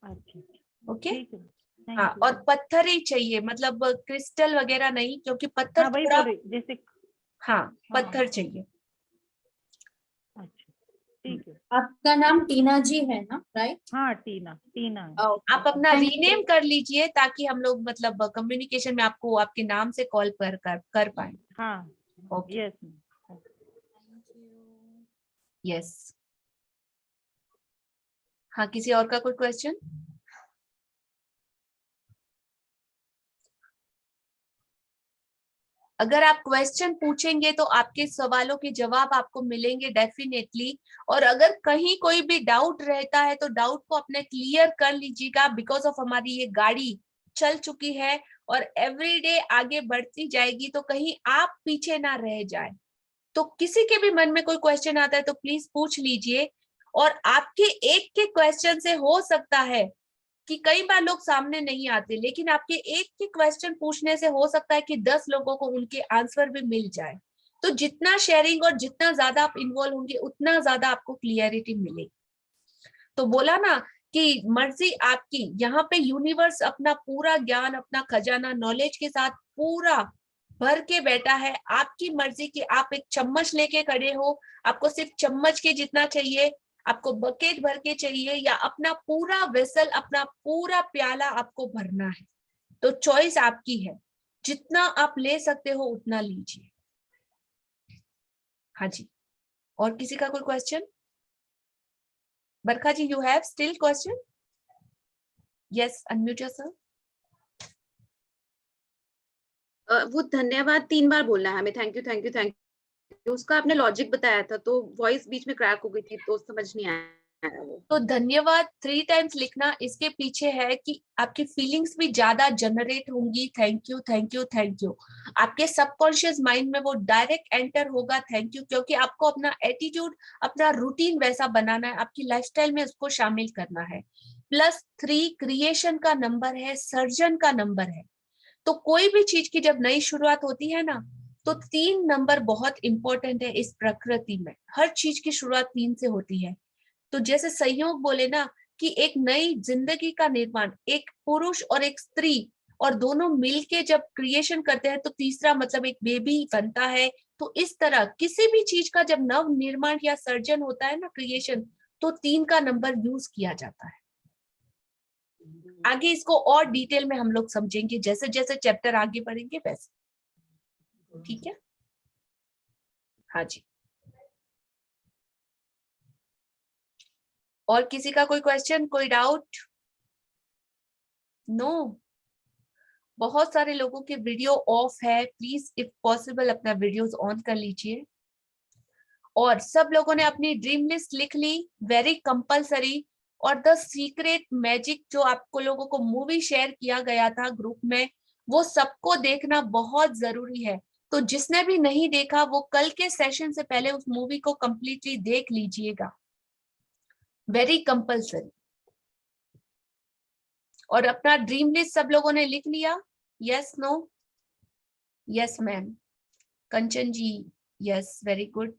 अच्छा, ओके। ठीक है। Thank हाँ, you. और पत्थर ही चाहिए, मतलब क्रिस्टल वगैरह नहीं, क्योंकि पत्थर हाँ वही थोड़ा, बोल रही, जैसे हाँ पत्थर चाहिए। अच्छा, ठीक है। आपका नाम टीना जी है ना, राइट? हाँ टीना, टीना है। Okay. आप अपना Thank you. रीनेम कर लीजिए ताकि हम लोग मतलब कम्युनिकेशन में आपको आपके नाम से कॉल कर पाए। हाँ, ओके। यस। यस। हाँ, किसी और का कोई क्वेश्चन? अगर आप क्वेश्चन पूछेंगे तो आपके सवालों के जवाब आपको मिलेंगे डेफिनेटली। और अगर कहीं कोई भी डाउट रहता है तो डाउट को अपने क्लियर कर लीजिएगा, बिकॉज ऑफ हमारी ये गाड़ी चल चुकी है और एवरीडे आगे बढ़ती जाएगी, तो कहीं आप पीछे ना रह जाए। तो किसी के भी मन में कोई क्वेश्चन आता है तो प्लीज पूछ लीजिए। और आपके एक के क्वेश्चन से हो सकता है कि कई बार लोग सामने नहीं आते, लेकिन आपके एक के क्वेश्चन पूछने से हो सकता है कि 10 लोगों को उनके आंसर भी मिल जाए। तो जितना शेयरिंग और जितना ज्यादा आप इन्वॉल्व होंगे उतना ज्यादा आपको क्लियरिटी मिलेगी। तो बोला ना कि मर्जी आपकी, यहाँ पे यूनिवर्स अपना पूरा ज्ञान, अपना खजाना नॉलेज के साथ पूरा भर के बैठा है। आपकी मर्जी की आप एक चम्मच लेके खड़े हो, आपको सिर्फ चम्मच के जितना चाहिए, आपको बकेट भर के चाहिए, या अपना पूरा वेसल, अपना पूरा प्याला आपको भरना है। तो चॉइस आपकी है, जितना आप ले सकते हो उतना लीजिए। हाँ जी। और किसी का कोई question? Barkha ji, you have still question? Yes, unmute yourself. वो धन्यवाद 3 बार बोलना है हमें, thank you thank you thank you. उसका आपने लॉजिक बताया था तो वॉइस बीच में क्रैक हो गई थी तो समझ नहीं आया वो। तो धन्यवाद 3 टाइम्स लिखना, इसके पीछे है कि आपकी फीलिंग्स भी ज्यादा जनरेट होंगी। Thank you thank you thank you, आपके सबकॉन्शियस माइंड में वो डायरेक्ट एंटर होगा थैंक यू, क्योंकि आपको अपना एटीट्यूड, अपना रूटीन वैसा बनाना है, आपकी लाइफस्टाइल में उसको शामिल करना है। +3 क्रिएशन का नंबर है, सर्जन का नंबर है। तो कोई भी चीज की जब नई शुरुआत होती है ना, तो 3 नंबर बहुत इंपॉर्टेंट है इस प्रकृति में। हर चीज की शुरुआत 3 से होती है। तो जैसे संयोग बोले ना कि एक नई जिंदगी का निर्माण एक पुरुष और एक स्त्री और दोनों मिलके जब क्रिएशन करते हैं तो तीसरा मतलब एक बेबी बनता है। तो इस तरह किसी भी चीज का जब नव निर्माण या सर्जन होता है ना, क्रिएशन, तो 3 का नंबर यूज किया जाता है। आगे इसको और डिटेल में हम लोग समझेंगे जैसे जैसे चैप्टर आगे बढ़ेंगे वैसे। ठीक है, हाँ जी। और किसी का कोई क्वेश्चन, कोई डाउट? नो? बहुत सारे लोगों के वीडियो ऑफ है, प्लीज इफ पॉसिबल अपना वीडियोस ऑन कर लीजिए। और सब लोगों ने अपनी ड्रीम लिस्ट लिख ली, वेरी कंपलसरी। और द सीक्रेट मैजिक जो आपको लोगों को मूवी शेयर किया गया था ग्रुप में, वो सबको देखना बहुत जरूरी है। तो जिसने भी नहीं देखा वो कल के सेशन से पहले उस मूवी को कंप्लीटली देख लीजिएगा, वेरी कंपलसरी। और अपना ड्रीम लिस्ट सब लोगों ने लिख लिया? Yes, no? Yes ma'am. Kanchan ji, yes, very good.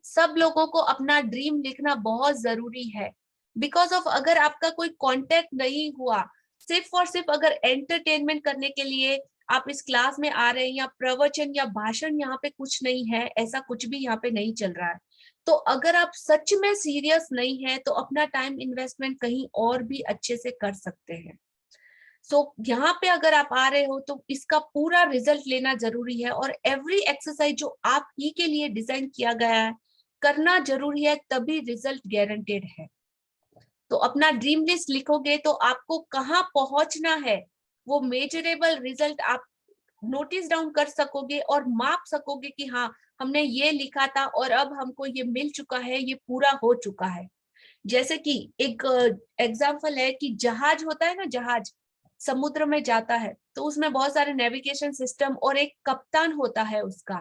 सब लोगों को अपना ड्रीम लिखना बहुत जरूरी है, बिकॉज ऑफ अगर आपका कोई कांटेक्ट नहीं हुआ, सिर्फ और सिर्फ अगर एंटरटेनमेंट करने के लिए आप इस क्लास में आ रहे हैं या प्रवचन या भाषण यहाँ पे कुछ नहीं है, ऐसा कुछ भी यहाँ पे नहीं चल रहा है, तो अगर आप सच में सीरियस नहीं है तो अपना टाइम इन्वेस्टमेंट कहीं और भी अच्छे से कर सकते हैं। सो यहाँ पे अगर आप आ रहे हो तो इसका पूरा रिजल्ट लेना जरूरी है, और एवरी एक्सरसाइज जो आप ही के लिए डिजाइन किया गया है करना जरूरी है, तभी रिजल्ट गारंटेड है। तो अपना ड्रीम लिस्ट लिखोगे तो आपको कहाँ पहुंचना है, वो मेजरेबल रिजल्ट आप नोटिस डाउन कर सकोगे और माप सकोगे कि हाँ हमने ये लिखा था और अब हमको ये मिल चुका है, ये पूरा हो चुका है। जैसे कि एक एग्जाम्पल है कि जहाज होता है ना, जहाज समुद्र में जाता है तो उसमें बहुत सारे नेविगेशन सिस्टम और एक कप्तान होता है उसका।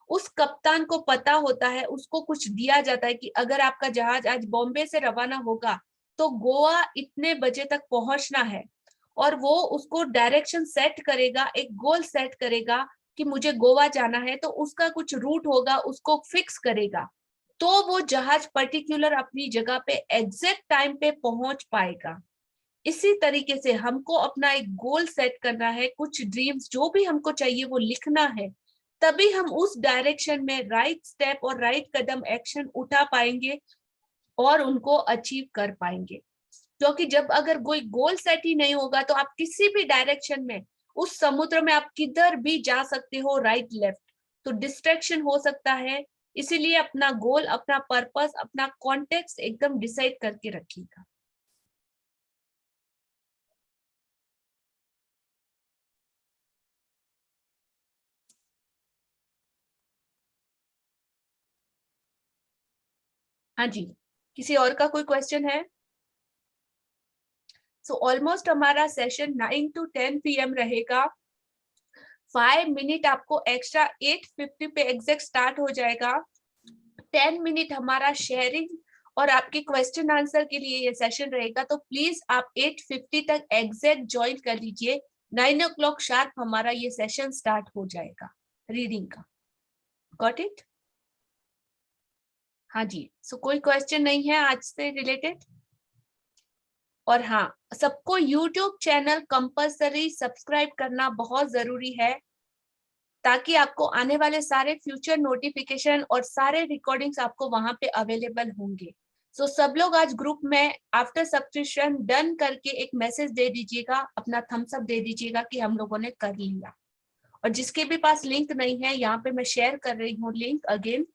उस कप्तान को पता होता है, उसको कुछ दिया जाता है कि अगर आपका जहाज आज बॉम्बे से रवाना होगा तो गोवा इतने बजे तक पहुंचना है, और वो उसको डायरेक्शन सेट करेगा, एक गोल सेट करेगा कि मुझे गोवा जाना है, तो उसका कुछ रूट होगा, उसको फिक्स करेगा, तो वो जहाज पर्टिकुलर अपनी जगह पे एग्जैक्ट टाइम पे पहुंच पाएगा। इसी तरीके से हमको अपना एक गोल सेट करना है, कुछ ड्रीम्स जो भी हमको चाहिए वो लिखना है, तभी हम उस डायरेक्शन में राइट स्टेप और राइट कदम एक्शन उठा पाएंगे और उनको अचीव कर पाएंगे। क्योंकि जब अगर कोई गोल सेट ही नहीं होगा तो आप किसी भी डायरेक्शन में, उस समुद्र में आप किधर भी जा सकते हो, राइट लेफ्ट, तो डिस्ट्रैक्शन हो सकता है। इसीलिए अपना गोल, अपना पर्पस, अपना कॉन्टेक्स्ट एकदम डिसाइड करके रखिएगा। हाँ जी, किसी और का कोई क्वेश्चन है? सो ऑलमोस्ट हमारा सेशन 9 to 10 PM रहेगा। 5 मिनट आपको एक्स्ट्रा 8:50 पे एग्जैक्ट स्टार्ट हो जाएगा। 10 मिनट हमारा शेयरिंग और आपके क्वेश्चन आंसर के लिए ये सेशन रहेगा, तो प्लीज आप 8:50 तक एग्जैक्ट ज्वाइन कर लीजिए। 9 o'clock शार्प हमारा ये सेशन स्टार्ट हो जाएगा रीडिंग का। Got it? हाँ जी, सो कोई क्वेश्चन नहीं है आज से रिलेटेड? और हाँ, सबको YouTube चैनल कंपल्सरी सब्सक्राइब करना बहुत जरूरी है, ताकि आपको आने वाले सारे फ्यूचर नोटिफिकेशन और सारे रिकॉर्डिंग्स आपको वहां पे अवेलेबल होंगे। सो सब लोग आज ग्रुप में आफ्टर सब्सक्रिप्शन डन करके एक मैसेज दे दीजिएगा, अपना थम्स अप दे दीजिएगा कि हम लोगों ने कर लिया। और जिसके भी पास लिंक नहीं है, यहाँ पे मैं शेयर कर रही हूँ लिंक अगेन,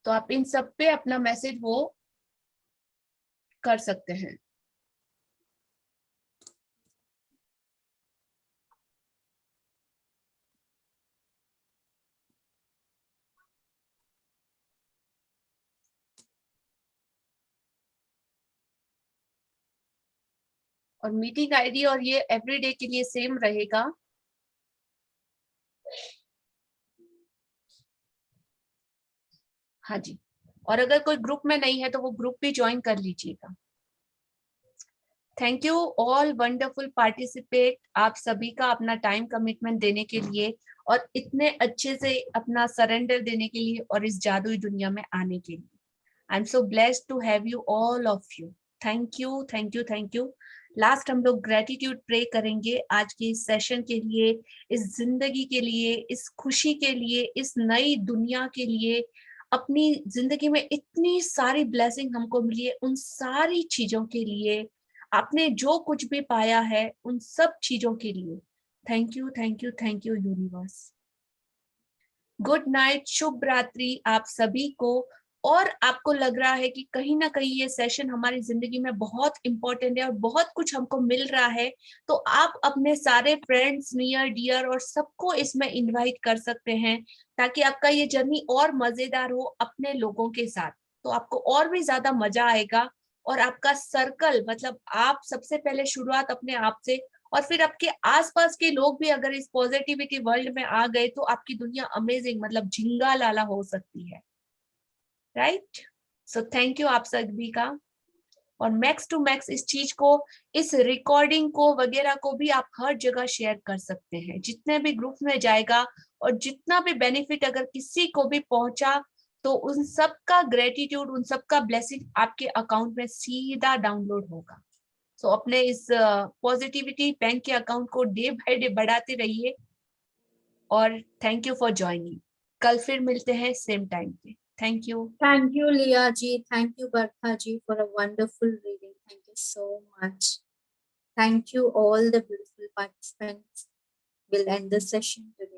तो आप इन सब पे अपना मैसेज वो कर सकते हैं। और मीटिंग आईडी और ये एवरीडे के लिए सेम रहेगा। हाँ जी, और अगर कोई ग्रुप में नहीं है तो वो ग्रुप भी ज्वाइन कर लीजिएगा। Thank you all wonderful participate, आप सभी का अपना टाइम कमिटमेंट देने के लिए और इतने अच्छे से अपना सरेंडर देने के लिए और इस जादुई दुनिया में आने के लिए। I am so blessed to have you all of you. Thank you, thank you, thank you. Last हम लोग ग्रेटिट्यूड प्रे करेंगे आज के इस सेशन के लिए, इस जिंदगी के लिए, इस खुशी के लिए, इस नई दुनिया के लिए। अपनी जिंदगी में इतनी सारी ब्लेसिंग हमको मिली है, उन सारी चीजों के लिए, आपने जो कुछ भी पाया है उन सब चीजों के लिए thank you, thank you, thank you universe. Good night, शुभ रात्रि आप सभी को। और आपको लग रहा है कि कहीं ना कहीं ये सेशन हमारी जिंदगी में बहुत इंपॉर्टेंट है और बहुत कुछ हमको मिल रहा है, तो आप अपने सारे फ्रेंड्स, नियर डियर और सबको इसमें इनवाइट कर सकते हैं, ताकि आपका ये जर्नी और मजेदार हो अपने लोगों के साथ। तो आपको और भी ज्यादा मजा आएगा और आपका सर्कल, मतलब आप सबसे पहले शुरुआत अपने आप से, और फिर आपके आसपास के लोग भी अगर इस पॉजिटिविटी वर्ल्ड में आ गए तो आपकी दुनिया अमेजिंग, मतलब झिंगा लाला हो सकती है। राइट? सो थैंक यू आप सभी का। और मैक्स टू मैक्स इस चीज को, इस रिकॉर्डिंग को वगैरह को भी आप हर जगह शेयर कर सकते हैं, जितने भी ग्रुप में जाएगा, और जितना भी बेनिफिट अगर किसी को भी पहुंचा तो उन सब का ग्रेटिट्यूड, उन सब का ब्लेसिंग आपके अकाउंट में सीधा डाउनलोड होगा। सो अपने इस पॉजिटिविटी बैंक के अकाउंट को डे बाय डे बढ़ाते रहिए। और थैंक यू फॉर ज्वाइनिंग। कल फिर मिलते हैं सेम टाइम पे। Thank you. Thank you, Leah ji. Thank you, Barkha ji, for a wonderful reading. Thank you so much. Thank you, all the beautiful participants. We'll end the session today.